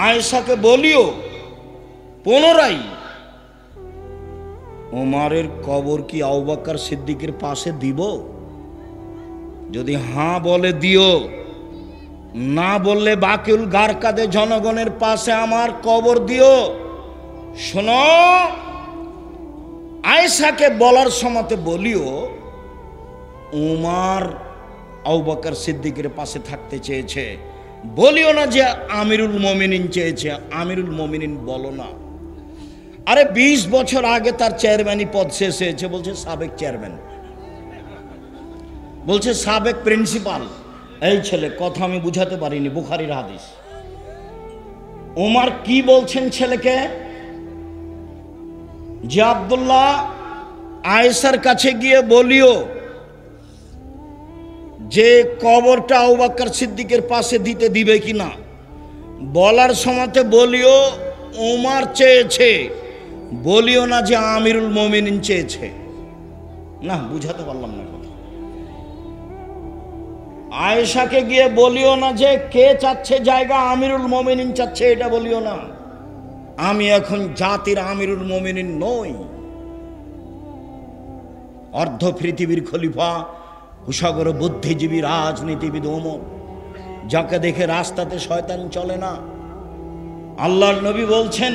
আয়েশাকে বলিও পুনরায় উমরের কবর কি আবু বকর সিদ্দিকের পাশে দিব? যদি হ্যাঁ বলে দিও, না বললে বাকিউল গারকাদে জনগণের পাশে আমার কবর দিও। শোনো, আয়েশাকে বলার সময়তে বলিও উমর আবু বকর সিদ্দিকের পাশে থাকতে চেয়েছে, বলিও না যে আমিরুল মুমিনিন চেয়েছে। আমিরুল মুমিনিন বলো না। আরে 20 বছর আগে তার চেয়ারম্যানই পদ শেষ হয়েছে, বলছে সাবেক চেয়ারম্যান, বলছে সাবেক প্রিন্সিপাল। এই ছেলে, কথা আমি বুঝাতে পারিনি, বুখারীর হাদিস। ওমর কি বলছেন ছেলেকে? যে আব্দুল্লাহ, আয়েশার কাছে গিয়ে বলিও যে কবরটা আবু বকর সিদ্দিকের পাশে দিতে দিবে কিনা। বলার সময়তে বলিও ওমর চেয়েছে, বলিও না যে আমিরুল মুমিনিন চেয়েছে। না, বুঝাতে পারলাম না কথা। আয়েশাকে গিয়ে বলিও না যে কে চাচ্ছে জায়গা, আমিরুল মুমিনিন চাচ্ছে, এটা বলিও না। আমি এখন জাতির আমিরুল মুমিনিন নই। অর্ধ পৃথিবীর খলিফা, কুশাগর, বুদ্ধিজীবী, রাজনীতিবিদ ওমর, যাকে দেখে রাস্তাতে শয়তান চলে না। আল্লাহর নবী বলছেন,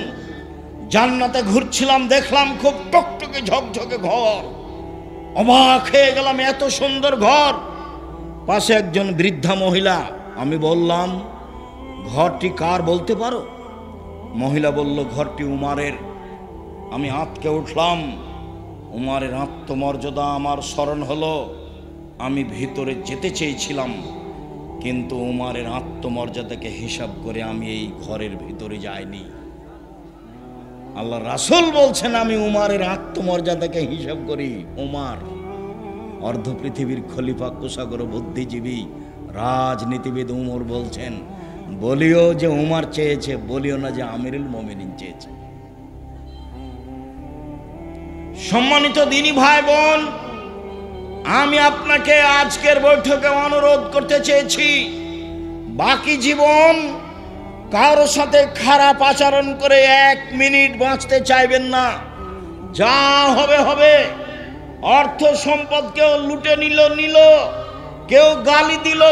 জান্নাতে ঘুরছিলাম, দেখলাম খুব টকটকে ঝকঝকে ঘর, অবাক হয়ে গেলাম, এত সুন্দর ঘর। পাশে একজন বৃদ্ধা মহিলা। আমি বললাম, ঘরটি কার বলতে পারো? মহিলা বলল, ঘরটি উমারের। আমি আঁতকে উঠলাম। উমারের আত্মমর্যাদা আমার স্মরণ হলো। আমি ভিতরে যেতে চেয়েছিলাম, কিন্তু উমারের আত্মমর্যাদাকে হিসাব করে আমি এই ঘরের ভিতরে যাইনি। আল্লাহ রাসূল বলছেন, আমি উমারের আত্মমর্যাদাকে হিসাব করি। উমার অর্ধ পৃথিবীর খলিফা, কুশাগর, বুদ্ধিজীবী, রাজনীতিবিদ উমর বলছেন, বলিও যে উমর চেয়েছে, বলিও না যে আমিরুল মুমিনিন চেয়েছে। সম্মানিত দিনী ভাই বোন, আমি আপনাকে আজকের বৈঠকে অনুরোধ করতে চেয়েছি, বাকি জীবন কারোর সাথে খারাপ আচরণ করে 1 মিনিট বাঁচতে চাইবেন না। যা হবে হবে। অর্থ সম্পদ কেউ লুটে নিল, কেউ গালি দিল,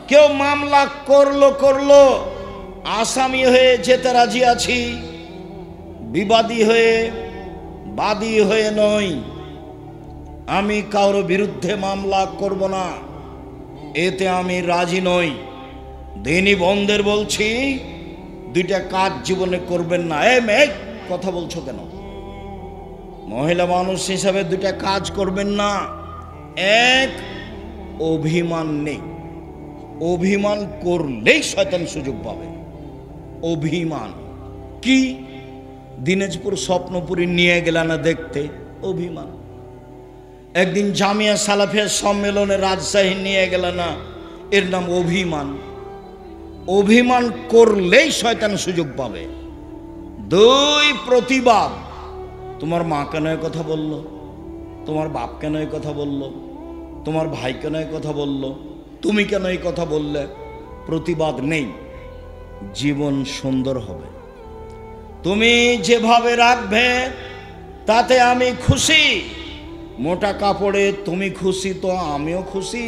কেউ মামলা করলো। আসামি হয়ে যেতে রাজি আছি, বিবাদী হয়ে, বাদী হয়ে নয়। আমি কারোর বিরুদ্ধে মামলা করব না, এতে আমি রাজি নই। দিনী বন্ধের বলছি, 2টা কাজ জীবনে করবেন না। মেয়ে, কথা বলছো কেন? মহিলা মানুষ হিসাবে 2টা কাজ করবেন না। 1, অভিমান নেই। অভিমান করলেই শয়তান সুযোগ পাবে। অভিমান কি? দিনাজপুর স্বপ্নপুরী নিয়ে গেল না দেখতে, অভিমান। একদিন জামিয়া সালাফিয়া সম্মেলনে রাজশাহী নিয়ে গেল না, এর নাম অভিমান। অভিমান করলেই শয়তান সুযোগ পাবে। 2, প্রতিবাদ। তোমার মা কেন এই কথা বলল, তোমার বাপ কেন এই কথা বলল, তোমার ভাই কেন এই কথা বলল, তুমি কেন এই কথা বললে? প্রতিবাদ নেই, জীবন সুন্দর হবে। তুমি যেভাবে রাখবে তাতে আমি খুশি। মোটা কাপড়ে তুমি খুশি তো আমিও খুশি,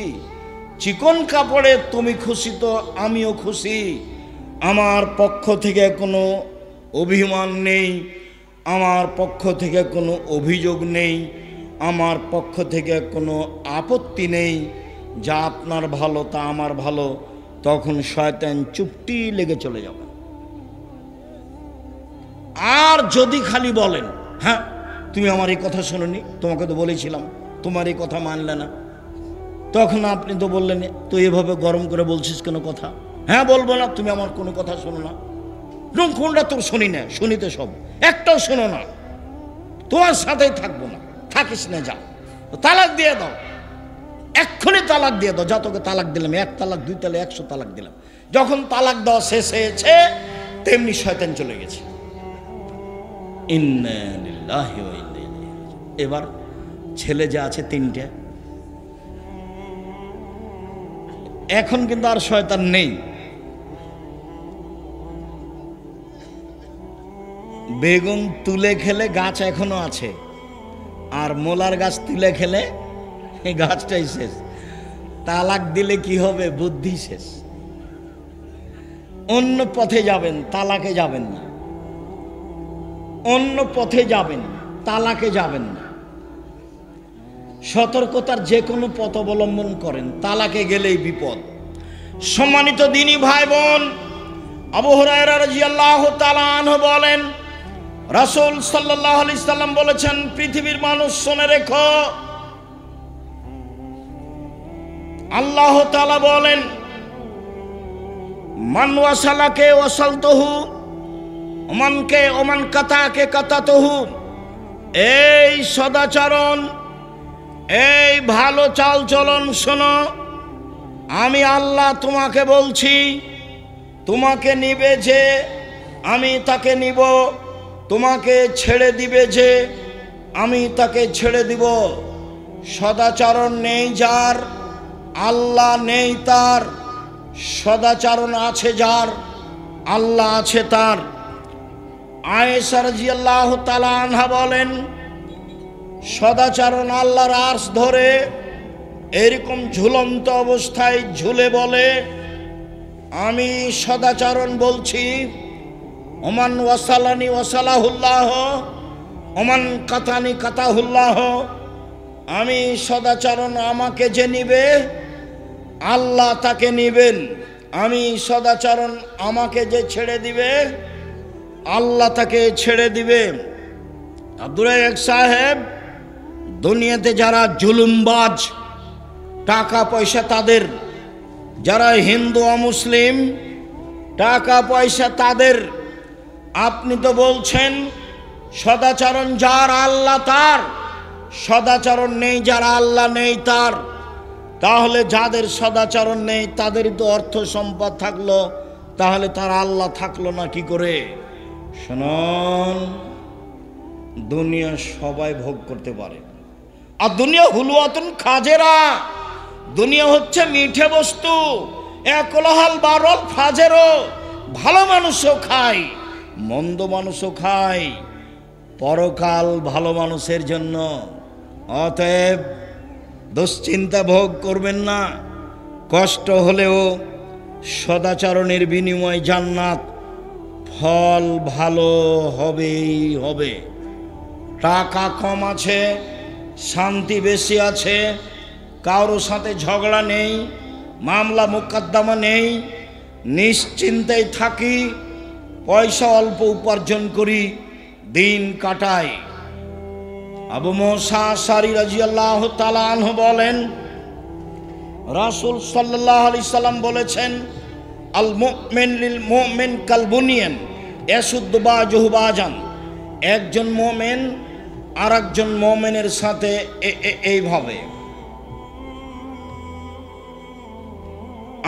চিকন কাপড়ে তুমি খুশি তো আমিও খুশি। আমার পক্ষ থেকে কোনো অভিমান নেই, আমার পক্ষ থেকে কোনো অভিযোগ নেই, আমার পক্ষ থেকে কোনো আপত্তি নেই। যা আপনার ভালো তা আমার ভালো। তখন শয়তান চুপটি লেগে চলে যাবে। আর যদি খালি বলেন, হ্যাঁ তুমি আমার এই কথা শোনোনি, তোমাকে তো বলেছিলাম, তোমার এই কথা মানলে না। তখন আপনি তো বললেন, তো এভাবে গরম করে বলছিস কেন কথা? হ্যাঁ বলবো না, তুমি আমার কোনো কথা শোনো না। কোনটা তোর শুনি না? শুনিতে সব, একটাও শোনো না, তোমার সাথেই থাকবো না, থাকিস না, যাও, তালাক দিয়ে দাও, এক্ষুনি তালাক দিয়ে দাও। যা তোকে তালাক দিলাম, 1 তালাক 2 তালাক 100 তালাক দিলাম। যখন তালাক দেওয়া শেষ হয়েছে তেমনি শয়তান চলে গেছে। ইন্না লিল্লাহি ওয়া ইন্না ইলাইহি রাজিউন। এবার ছেলে যে আছে 3টে, এখন কিন্তু আর শয়তান নেই। বেগুন তুলে খেলে গাছ এখনো আছে, আর মোলার গাছ তুলে খেলে এই গাছটাই শেষ। তালাক দিলে কি হবে? বুদ্ধি শেষ। অন্য পথে যাবেন, তালাকে যাবেন না। অন্য পথে যাবেন, তালাকে যাবেন না। সতর্কতার যে কোনো পথ অবলম্বন করেন, তালাকে গেলেই বিপদ। সম্মানিত দিনী ভাই বোন, আবু হুরায়রা রাদিয়াল্লাহু তাআলা আনহু বলেন, রাসূল সাল্লাল্লাহু আলাইহি সাল্লাম বলেছেন, পৃথিবীর মানুষ শুনে রেখো, আল্লাহ তাআলা বলেন, মান ওয়াসালাকে ওয়াসালতুহু, ওমান কাতাকে কাতাতুহু। এই সদাচরণ, এই ভালো চালচলন শোনো, আমি আল্লাহ তোমাকে বলছি, তোমাকে নিবে যে আমি তাকে নিব, তোমাকে ছেড়ে দিবে যে আমি তাকে ছেড়ে দিব। সদাচরণ নেই যার, আল্লাহ নেই তার। সদাচরণ আছে যার, আল্লাহ আছে তার। আয়েশা রাদিয়াল্লাহু তাআলা আনহা বলেন, সদাচরণ আল্লাহর আরশ ধরে এরকম ঝুলন্ত অবস্থায় ঝুলে বলে, আমি সদাচরণ বলছি, ওমান ওয়াসালানি ওয়াসালাহুল্লাহ, ওমান কাতানি কাতাহুল্লাহ। আমি সদাচরণ, আমাকে যে নিবে আল্লাহ তাকে নিবেন। আমি সদাচরণ, আমাকে যে ছেড়ে দিবে আল্লাহ তাকে ছেড়ে দিবে। আব্দুর রাজ্জাক সাহেব, দুনিয়াতে যারা জুলুমবাজ, টাকা পয়সা তাদের, যারা হিন্দু অমুসলিম, টাকা পয়সা তাদের। আপনি তো বলছেন সদাচরণ যার আল্লাহ তার, সদাচরণ নেই যার আল্লাহ নেই তার। তাহলে যাদের সদাচরণ নেই তাদেরই তো অর্থ সম্পদ থাকলো, তাহলে তার আল্লাহ থাকলো না কি করে? শুনুন, দুনিয়া সবাই ভোগ করতে পারে, আর দুনিয়া হুলুয়াতুন খাজেরা, দুনিয়া হচ্ছে মিঠে বস্তু, একলাহাল বারল ফাজেরও। ভালো মানুষও খায়, মন্দ মানুষও খায়, পরকাল ভালো মানুষের জন্য। অতএব দুশ্চিন্তা ভোগ করবেন না। কষ্ট হলেও সদাচরণের বিনিময় জান্নাত, ফল ভালো হবেই হবে। টাকা কম আছে, শান্তি বেশি আছে, কারো সাথে ঝগড়া নেই, মামলা মোকদ্দমা নেই, নিশ্চিন্তায় থাকি, পয়সা অল্প উপার্জন করি, দিন কাটাই। আবু মুসা আশআরী রাদিয়াল্লাহু তাআলা আনহু বলেন, রাসূল সাল্লাল্লাহু আলাইহি সাল্লাম বলেছেন, আল মুমিন লিল মুমিন কাল বুনিয়ান ইয়াসুদ্দু বাযুহু বাযান। একজন মুমিন আর একজন মুমিনের সাথে এইভাবে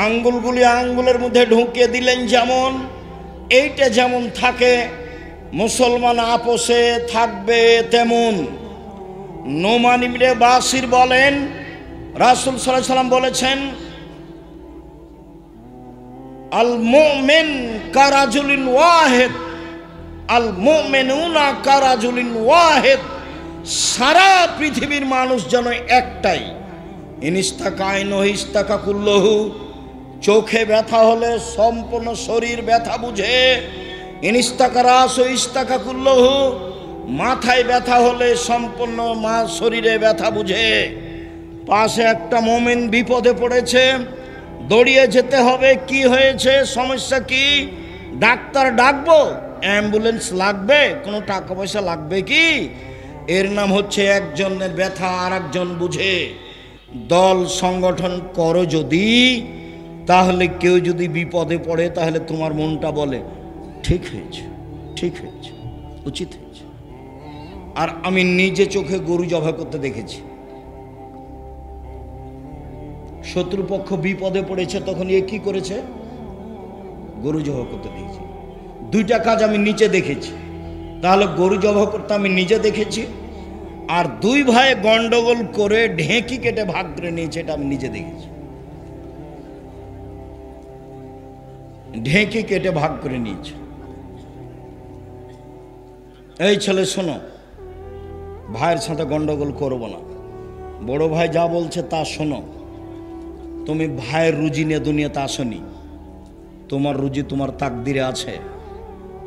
আঙ্গুলগুলি আঙ্গুলের মধ্যে ঢুকিয়ে দিলেন, যেমন এইটা যেমন থাকে, মুসলমান আপোষে থাকবে তেমন। নোমান ইবনে বাশির বলেন, রাসূল সাল্লাল্লাহু আলাইহি সাল্লাম বলেছেন, আল মুমিন কারাজুলিন ওয়াহিদ, আল মুমিনুনা কারাজুলিন ওয়াহিদ। সারা পৃথিবীর মানুষ যেন একটাই। ইনিস্তাকা আইনহু ইস্তাকা কুল্লুহু। চোখে ব্যথা হলে সম্পূর্ণ শরীর ব্যথা বুঝে। ইনিস্তাকা রাসু ইস্তাকা কুল্লুহু। মাথায় ব্যথা হলে সম্পূর্ণ শরীরে ব্যথা বুঝে। পাশে একটা মুমিন বিপদে পড়েছে, দৌড়িয়ে যেতে হবে। কি হয়েছে, সমস্যা কি? ডাক্তার ডাকবো? অ্যাম্বুলেন্স লাগবে? কোনো টাকা পয়সা লাগবে কি? এর নাম হচ্ছে একজনের ব্যথা আর একজন বুঝে। দল সংগঠন করো যদি, তাহলে কেউ যদি বিপদে পড়ে তাহলে তোমার মনটা বলে ঠিক হয়েছে, ঠিক হয়েছে, উচিত হয়েছে। আর আমি নিজে চোখে গরু জবাই করতে দেখেছি। শত্রুপক্ষ বিপদে পড়েছে, তখন এ কি করেছে? গরু জবাই করতে দেখেছি। দুইটা কাজ আমি নিচে দেখেছি। তাহলে গরু জবাই করতে আমি নিজে দেখেছি, আর দুই ভাই গন্ডগোল করে ঢেঁকি কেটে ভাগ করে নিয়েছে, এটা আমি নিজে দেখেছি। ঢেঁকি কেটে ভাগ করে নিয়েছে। এই ছেলে শোনো, ভাইয়ের সাথে গন্ডগোল করবো না, বড় ভাই যা বলছে তা শোনো। তুমি ভাইয়ের রুজি নিয়ে দুনিয়াতে আসনি, তোমার রুজি তোমার তাকদিরে আছে।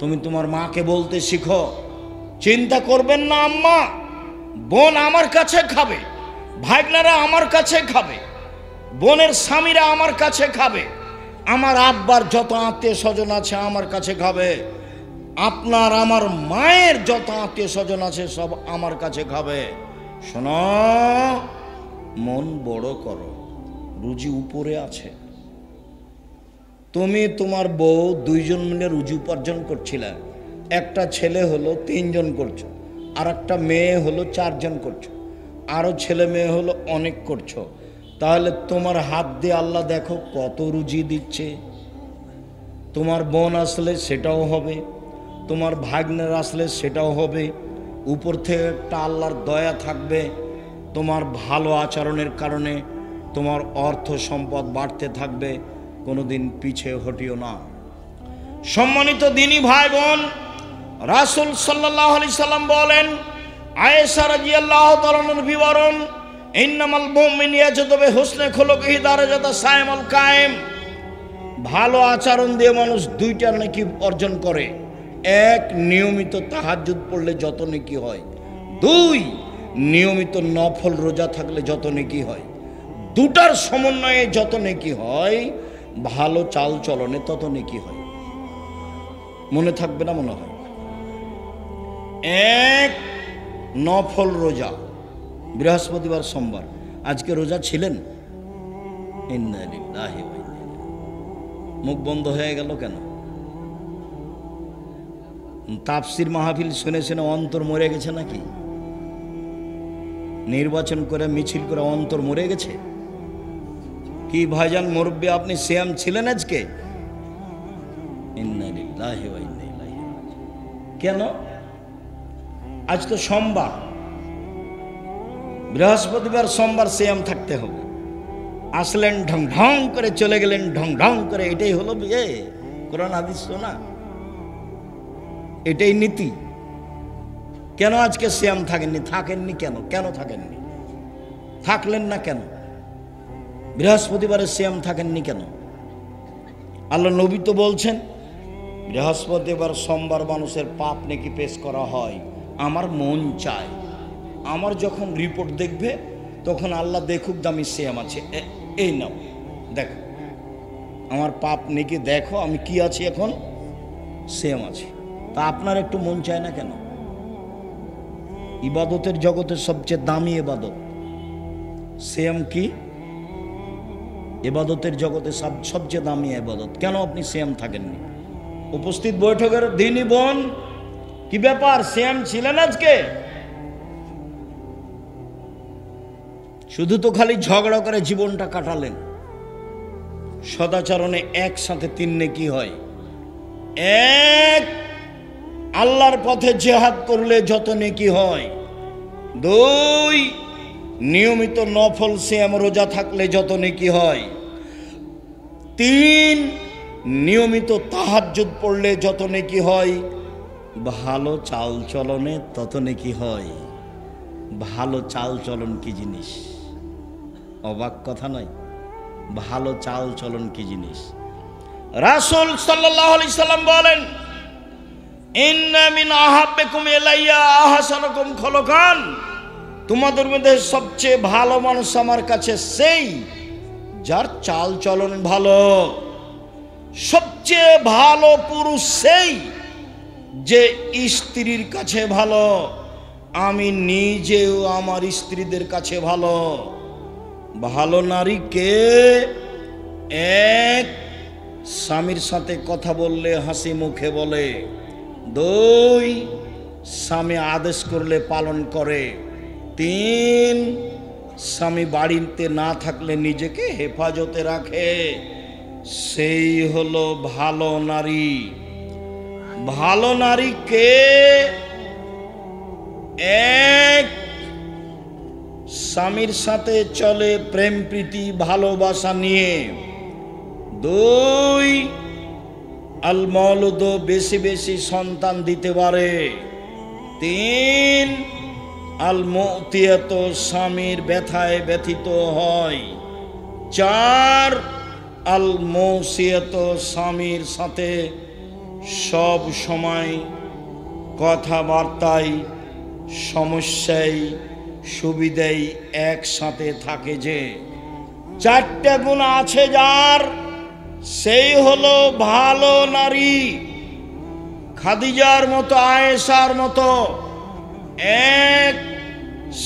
তুমি তোমার মাকে বলতে শিখো, চিন্তা করবেন না আম্মা, বোন আমার কাছে খাবে, ভাগনারা আমার কাছে খাবে, বোনের স্বামীরা আমার কাছে খাবে, আমার আব্বার যত আত্মীয় স্বজন আছে আমার কাছে খাবে, আপনার আমার মায়ের যত আত্মীয় স্বজন আছে সব আমার কাছে খাবে। শোনো, মন বড় করো, রুজি উপরে আছে। তুমি তোমার বউ দুইজন মিলে রুজি উপার্জন করছিলে, একটা ছেলে হলো 3 জন করছো, আর একটা মেয়ে হলো 4 জন করছো, আরও ছেলে মেয়ে হলো অনেক করছো। তাহলে তোমার হাত দিয়ে আল্লাহ দেখো কত রুজি দিচ্ছে। তোমার বোন আসলে সেটাও হবে, তোমার ভাগ্নের আসলে সেটাও হবে। উপর থেকে একটা আল্লাহর দয়া থাকবে, তোমার ভালো আচরণের কারণে তোমার অর্থ সম্পদ বাড়তে থাকবে, কোনোদিন পিছিয়ে হটিও না। সম্মানিত দিনী ভাই বোন, রাসূল সাল্লাল্লাহু আলাইহি সাল্লাম বলেন, আয়েশা রাদিয়াল্লাহু তাআলার বিবরণ, ইন্নামাল মুমিনু ইয়াজুদু বিহুসনি খুলুকিহি দারাজাতা সাইমুল কায়েম। ভালো আচরণ দিয়ে মানুষ 2টা নেকি অর্জন করে। 1, নিয়মিত তাহাজ্জুদ পড়লে যত নেকি হয়। 2, নিয়মিত নফল রোজা থাকলে যত নেকি হয়। 2টার সমন্বয়ে যত নেকি হয়, ভালো চাল চলনে তত নেকি হয়। মনে থাকবে না মনে হয়? 1, নফল রোজা, বৃহস্পতিবার সোমবার। আজকে রোজা ছিলেন? ইন্না লিল্লাহি ওয়া ইন্না ইলাইহি। মুখ বন্ধ হয়ে গেল কেন? তাফসির মাহফিল শুনে শুনে অন্তর মরে গেছে নাকি? নির্বাচন করে মিছিল করে অন্তর মরে গেছে কি? ভাইজান মুরব্বী, আপনি সিয়াম ছিলেন আজকে? ইন্না লিল্লাহি ওয়া ইন্না ইলাইহি রাজিউন। কেন? আজ তো সোমবার, বৃহস্পতিবার সোমবার সিয়াম থাকতে হবে। আসলেন ঢং ঢং করে, চলে গেলেন ঢং ঢং করে। এটাই হলো বিয়ে? কোরআন হাদিস তো না, এটাই নীতি। কেন আজকে সিয়াম থাকেননি? থাকেননি কেন? কেন থাকেননি? থাকলেন না কেন? বৃহস্পতিবারে সিয়াম থাকেননি কেন? আল্লাহ নবী তো বলছেন, বৃহস্পতিবার সোমবার মানুষের পাপ নাকি পেশ করা হয়। আমার মন চায়, আমার যখন রিপোর্ট দেখবে তখন আল্লাহ দেখুক দামি সিয়াম আছে, এই নাও দেখো আমার পাপ নাকি, দেখো আমি কি আছি এখন, সিয়াম আছি। তা আপনার একটু মন চায় না কেন? ইবাদতের জগতের সবচেয়ে দামি ইবাদত সিয়াম। কি ইবাদতের জগতে সবচেয়ে দামি ইবাদত, কেন আপনি সিয়াম থাকেননি? উপস্থিত বৈঠকের দিনই বোন, কি ব্যাপার, সিয়াম ছিলেন আজকে? শুধু তো খালি ঝগড়া করে জীবনটা কাটালেন। সদাচরণে একসাথে 3 নেকি হয়। 1, আল্লাহর পথে জিহাদ করলে যত নেকি হয়। 2, নিয়মিত নফল সিয়াম রোজা থাকলে যত নেকি হয়। 3, নিয়মিত তাহাজ্জুদ পড়লে যত নেকি হয়। ভালো চাল চলনে তত নেকি হয়। ভালো চাল চলন কি জিনিস? অবাক কথা নয়? ভালো চাল চলন কি জিনিস? রাসূল সাল্লাল্লাহু আলাইহি সাল্লাম বলেন, ইন্না মিন আহাব্বিকুম ইলাইয়া আহসানুকুম খুলুকান। তোমাদের মধ্যে সবচেয়ে ভালো মানুষ আমার কাছে সেই যার চাল চলন ভালো। সবচেয়ে ভালো পুরুষ সেই যে স্ত্রীর কাছে ভালো। আমি নিজেও আমার স্ত্রীদের কাছে ভালো। ভালো নারী কে? এক, স্বামীর সাথে কথা বললে হাসি মুখে বলে। দুই, স্বামী আদেশ করলে পালন করে। তিন, স্বামী বাড়িতে না থাকলে নিজেকে হেফাজতে রাখে। সেই হলো ভালো নারী। ভালো নারী কে? এক, স্বামীর সাথে চলে প্রেম প্রীতি ভালোবাসা নিয়ে। দুই, আল মওলুদ, বেশি বেশি সন্তান দিতে পারে। তিন, আল মুতিয়াত, স্বামীর ব্যথায় ব্যথিত হয়। চার, আল মৌসিয়াত, স্বামীর সাথে সব সময় কথাবার্তায় সমস্যায় সুবিধায় একসাথে থাকে। যে চারটে গুণ আছে যার, সেই হলো ভালো নারী। খাদিজার মতো, আয়েশার মতো। এক,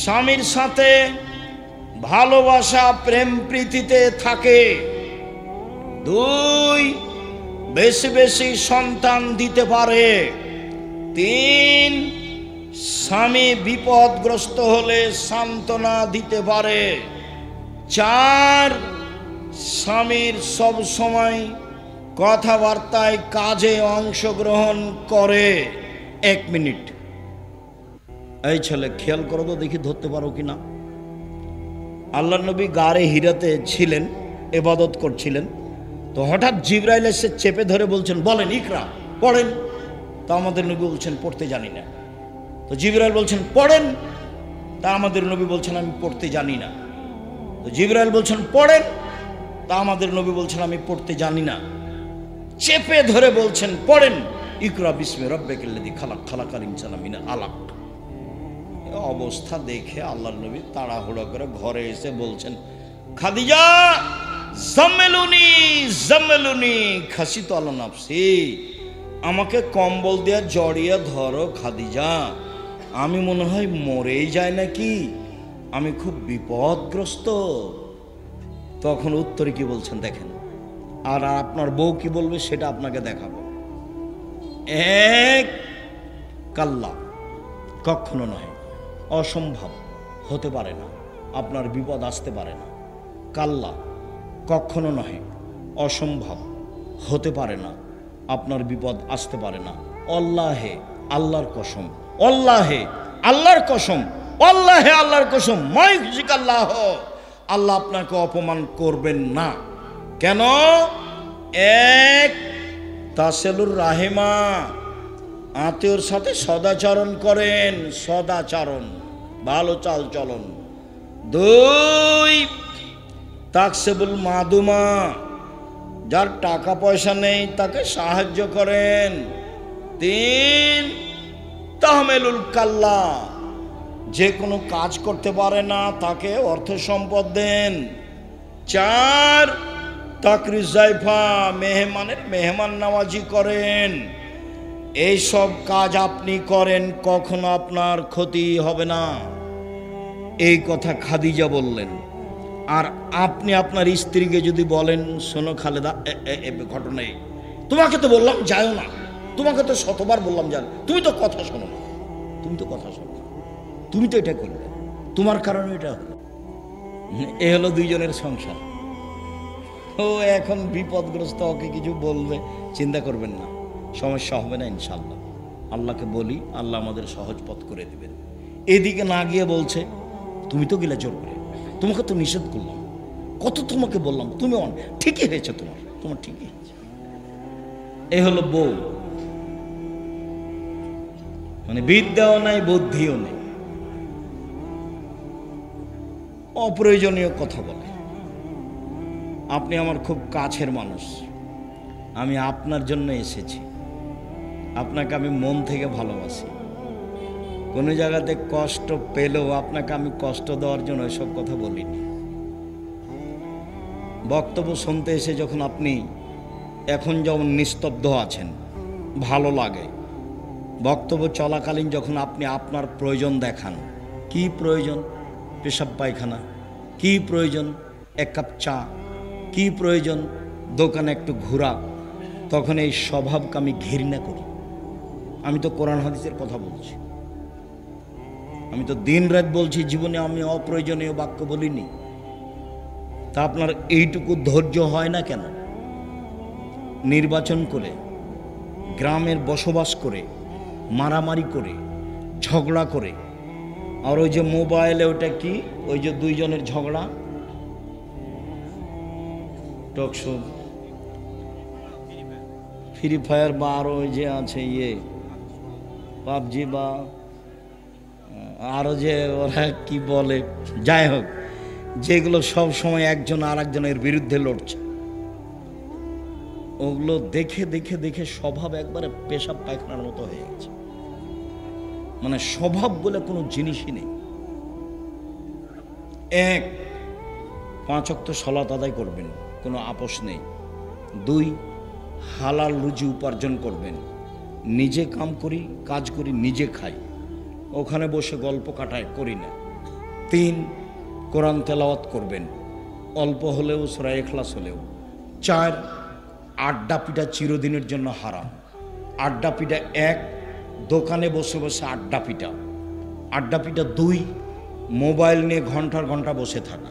স্বামীর সাথে ভালোবাসা প্রেম প্রীতিতে থাকে। দুই, বেশি বেশি সন্তান দিতে পারে। তিন, স্বামী বিপদগ্রস্ত হলে সান্ত্বনা দিতে পারে। চার, স্বামীর সব সময় কথাবার্তায় কাজে অংশগ্রহণ করে। এক মিনিট, এই ছেলে খেয়াল করো তো, দেখি ধরতে পারো কিনা। আল্লাহ নবী গারে হিরাতে ছিলেন, ইবাদত করছিলেন। তো হঠাৎ জিবরাইল এসে চেপে ধরে বলছেন, বলেন ইকরা, পড়েন। তা আমাদের নবী বলছেন, পড়তে জানি না। তো জিবরাইল বলছেন, পড়েন। তা আমাদের নবী বলছেন, আমি পড়তে জানি না। তো জিবরাইল বলছেন, পড়েন। তা আমাদের নবী বলছেন, আমি পড়তে জানি না। চেপে ধরে বলছেন, পড়েন, ইকরা বিস্মি রাব্বিকাল্লাযী খালাক, খালাকাল ইনসানা মিন আলাক। অবস্থা দেখে আল্লাহর নবী তাড়াহুড়ো করে ঘরে এসে বলছেন, খাদিজা জাম্মেলুনি জাম্মেলুনি খাসিতু আলা নাফসি, আমাকে কম্বল দিয়ে জড়িয়ে ধরো খাদিজা, আমি মনে হয় মরেই যায় নাকি, আমি খুব বিপদগ্রস্ত। তখন উত্তরে কি বলছেন দেখেন, আর আপনার বউ কি বলবে সেটা আপনাকে দেখাবো। এক, কাল্লা, কখনো নয়, অসম্ভব, হতে পারে না, আপনার বিপদ আসতে পারে না। কাল্লা, কখনো নয়, অসম্ভব, হতে পারে না, আপনার বিপদ আসতে পারে না। আল্লাহে, আল্লাহর কসম, আল্লাহে, আল্লাহর কসম, আল্লাহে, আল্লাহর কসম, মাইজিকাল্লাহ, আল্লাহ আপনাকে অপমান করবেন না। কেন? এক, তাসেলুর রাহেমা, আত্মীয়র সাথে সদাচরণ করেন, সদাচরণ, ভালো চাল চলন। দুই, তাকসেবুল মাদুমা, যার টাকা পয়সা নেই তাকে সাহায্য করেন। তিন, তাহমেলুল কাল্লা, যে কোনো কাজ করতে পারে না তাকে অর্থ সম্পদ দেন। চার, তাকরিজ জাইফা, মেহমানের মেহমান নওয়াজি করেন। এইসব কাজ আপনি করেন, কখনো আপনার ক্ষতি হবে না। এই কথা খাদিজা বললেন। আর আপনি আপনার স্ত্রীকে যদি বলেন, শোনো খালেদা, ঘটনায় তোমাকে তো বললাম যাও না, তোমাকে তো শতবার বললাম যাও, তুমি তো কথা শোনো না, তুমি তো কথা শোনো না, তুমি তো এটা করলে, তোমার কারণে এটা হলো। এ হলো দুইজনের সংসার। ও এখন বিপদগ্রস্ত, ওকে কিছু বলবে, চিন্তা করবেন না, সমস্যা হবে না ইনশাল্লাহ। আল্লাহকে বলি, আল্লাহ আমাদের সহজ পথ করে দিবেন। এদিকে না গিয়ে বলছে, তুমি তো গেলে জোর করে, তোমাকে তো নিষেধ করলাম, কত তোমাকে বললাম, তুমি ঠিকই হয়েছে, তোমার ঠিকই হয়েছে। এ হলো বউ, মানে বিদ্যাও নাই, বুদ্ধিও নেই, অপ্রয়োজনীয় কথা বলে। আপনি আমার খুব কাছের মানুষ, আমি আপনার জন্য এসেছি, আপনাকে আমি মন থেকে ভালোবাসি। কোনো জায়গাতে কষ্ট পেলেও আপনাকে আমি কষ্ট দেওয়ার জন্য এসব কথা বলিনি। বক্তব্য শুনতে এসে যখন আপনি এখন যেমন নিস্তব্ধ আছেন, ভালো লাগে, বক্তব্য চলাকালীন যখন আপনি আপনার প্রয়োজন দেখান, কি প্রয়োজন? পেশাব পায়খানা। কি প্রয়োজন? এক কাপ চা। কি প্রয়োজন? দোকানে একটু ঘোরা। তখন এই স্বভাবকে আমি ঘৃণা করি। আমি তো কোরআন হাদিসের কথা বলছি, আমি তো দিন রাত বলছি, জীবনে আমি অপ্রয়োজনীয় বাক্য বলিনি। তা আপনার এইটুকু ধৈর্য হয় না কেন? নির্বাচন করে, গ্রামের বসবাস করে, মারামারি করে, ঝগড়া করে, আর ওই যে মোবাইলে ওটা কি, ওই যে দুইজনের ঝগড়া, টকশো, ফ্রি ফায়ার, বা আরও ওই যে আছে পাবজি, বা আরও যে ওরা কি বলে, যাই হোক, যেগুলো সব সময় একজন আর একজনের বিরুদ্ধে লড়ছে, ওগুলো দেখে দেখে দেখে স্বভাব একবারে পেশাব পায়খানার মতো হয়ে গেছে। মানে স্বভাব বলে কোনো জিনিসই নেই। 1, 5 ওয়াক্ত সালাত আদায় করবেন, কোনো আপোষ নেই। 2, হালাল রুজি উপার্জন করবেন। নিজে কাজ করি, নিজে খাই, ওখানে বসে গল্প কাটায় করি না। 3, কোরআন তেলাওয়াত করবেন, অল্প হলেও, সূরা ইখলাস হলেও। 4, আড্ডা পিটা চিরদিনের জন্য হারাম। আড্ডা পিটা 1, দোকানে বসে বসে আড্ডা পিটা। 2, মোবাইল নিয়ে ঘন্টার ঘন্টা বসে থাকা।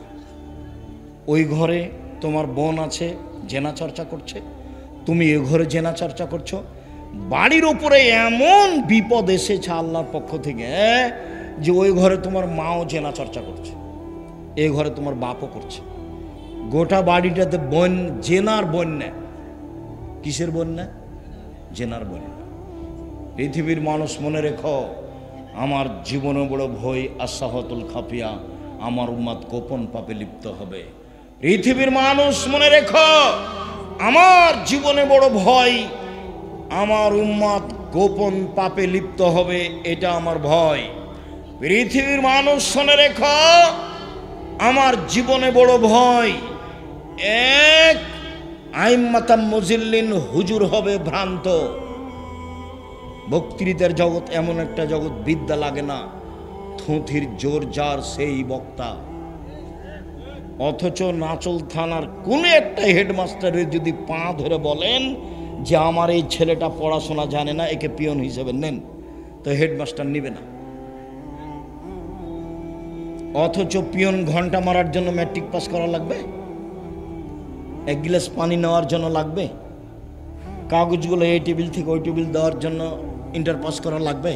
ওই ঘরে তোমার বোন আছে, জেনা চর্চা করছে, তুমি এ ঘরে জেনা চর্চা করছো। বাড়ির ওপরে এমন বিপদ এসেছে আল্লাহর পক্ষ থেকে যে ওই ঘরে তোমার মাও জেনা চর্চা করছে, এ ঘরে তোমার বাপও করছে। গোটা বাড়িটাতে জেনার বন্যা। কিসের বন্যা? জেনার বন্যা। পৃথিবীর মানুষ মনে রেখো, আমার জীবনে বড় ভয় আসাহতুল খাফিয়া, আমার উম্মাত গোপন পাপে লিপ্ত হবে। পৃথিবীর মানুষ মনে রেখো, আমার জীবনে বড় ভয়, আমার উম্মাত গোপন পাপে লিপ্ত হবে, এটা আমার ভয়। পৃথিবীর মানুষ শুনে রেখো, আমার জীবনে বড় ভয়, 1, আইম্মাতাম মুজিল্লিন, হুজুর হবে ভ্রান্ত। বক্তৃতার জগৎ এমন একটা জগৎ, বিদ্যা লাগে না, থুথির জোর যার সেই বক্তা। অথচ নাচল থানার কোন একটা হেডমাস্টারের যদি পা ধরে বলেন যে আমার এই ছেলেটা পড়াশোনা জানে না, একে পিয়ন হিসেবে নেন, তো হেডমাস্টার নিবে না। অথচ পিয়ন ঘন্টা মারার জন্য ম্যাট্রিক পাস করা লাগবে, 1 গ্লাস পানি নেওয়ার জন্য লাগবে, কাগজগুলো এই টেবিল থেকে ওই টেবিল দেওয়ার জন্য ইন্টার পাস করা লাগবে,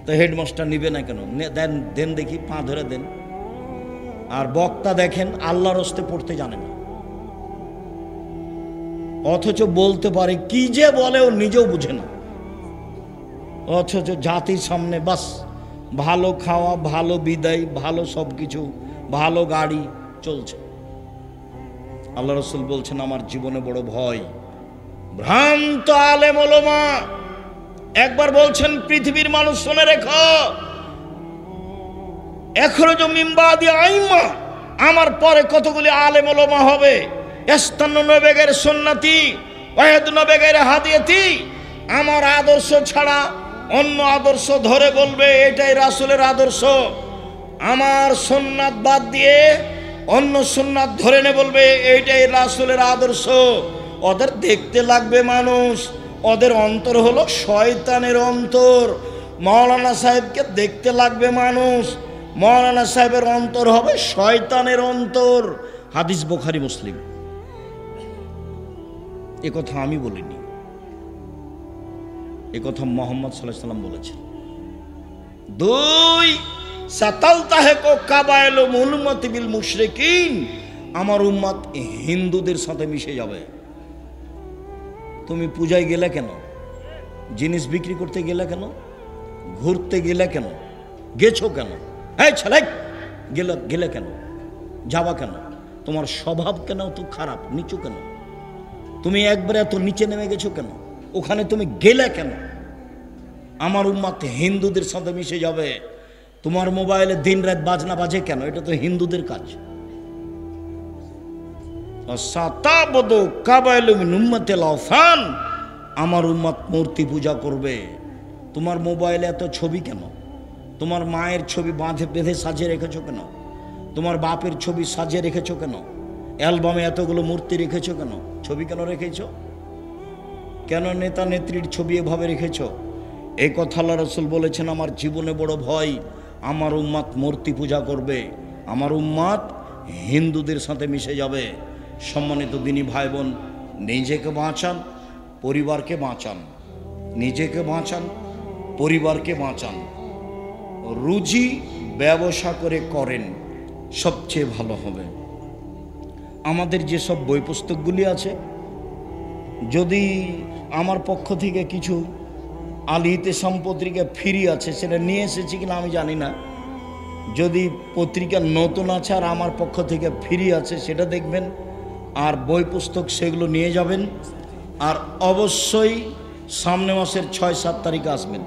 তো হেডমাস্টার নিবে না কেন? দেন দেখি, পা ধরে দেন। আর বক্তা দেখেন আল্লাহর হস্তে পড়তে জানে না, অথচ বলতে পারে, কি যে বলে ও নিজেও বুঝে না। অথচ জাতির সামনে বাস ভালো খাওয়া, ভালো বিদায়, ভালো সব কিছু, ভালো গাড়ি চলছে। আল্লাহ রাসূল বলছেন, আমার জীবনে বড় ভয় ভ্রান্ত আলেম ওলামা। একবার বলছেন, পৃথিবীর মানুষ শুনে রেখো, এখরজু মিন বাদি আইম্মা, আমার পরে কতগুলি আলেম ওলামা হবে, ইস্তান্নুনা বিগাইরি সুন্নতি ওয়া ইয়াহদুনা বিগাইরি হাদিয়াতি, আমার আদর্শ ছাড়া অন্য আদর্শ ধরে বলবে এটাই রাসূলের আদর্শ, আমার সুন্নাত বাদ দিয়ে অন্য সুন্নাত ধরে নে বলবে এইটাই রাসূলের আদর্শ। ওদের দেখতে লাগবে মানুষ, ওদের অন্তর হলো শয়তানের অন্তর। মাওলানা সাহেবকে দেখতে লাগবে মানুষ, মাওলানা সাহেবের অন্তর হবে শয়তানের অন্তর। হাদিস বুখারী মুসলিম। এ কথা আমি বলিনি, এ কথা মুহাম্মদ সাল্লাল্লাহু আলাইহি ওয়াসাল্লাম বলেছেন। 2, সাতালতাহিকু কাবাইলু উম্মতি বিল মুশরিকিন, আমার উম্মত হিন্দুদের সাথে মিশে যাবে। তুমি পূজায় গেলে কেন? জিনিস বিক্রি করতে গেলে কেন? ঘুরতে গেলে কেন? গেছো কেন? এই ছেলে, গেলে কেন? যাবা কেন? তোমার স্বভাব কেন তো খারাপ, নিচু কেন? তুমি একবারে এত নিচে নেমে গেছো কেন? ওখানে তুমি গেলে কেন? আমার উম্মত হিন্দুদের সাথে মিশে যাবে। তোমার মোবাইলে দিন রাত বাজনা বাজে কেন? এটা তো হিন্দুদের কাজ। আমার উম্মত মূর্তি পূজা করবে। তোমার মোবাইলে এত ছবি কেন? তোমার মায়ের ছবি বেঁধে সাজিয়ে রেখেছো কেন? তোমার বাপের ছবি সাজিয়ে রেখেছো কেন? অ্যালবামে এতগুলো মূর্তি রেখেছো কেন? ছবি কেন রেখেছো? কেন নেতা নেত্রীর ছবি এভাবে রেখেছো? এই কথা আল্লাহ রাসূল বলেছেন, আমার জীবনে বড় ভয় আমার উম্মাত মূর্তি পূজা করবে, আমার উম্মাত হিন্দুদের সাথে মিশে যাবে। সম্মানিত দিনী ভাই বোন, নিজেকে বাঁচান, পরিবারকে বাঁচান, নিজেকে বাঁচান, পরিবারকে বাঁচান। রুজি ব্যবসা করে করেন, সবচেয়ে ভালো হবে। আমাদের যেসব বই পুস্তকগুলি আছে, যদি আমার পক্ষ থেকে কিছু আল ইতিসাম পত্রিকা ফ্রি আছে, সেটা নিয়ে এসেছি কিনা আমি জানি না। যদি পত্রিকা নতুন আছে আর আমার পক্ষ থেকে ফ্রি আছে, সেটা দেখবেন। আর বই পুস্তক সেগুলো নিয়ে যাবেন। আর অবশ্যই সামনে মাসের 6-7 তারিখে আসবেন।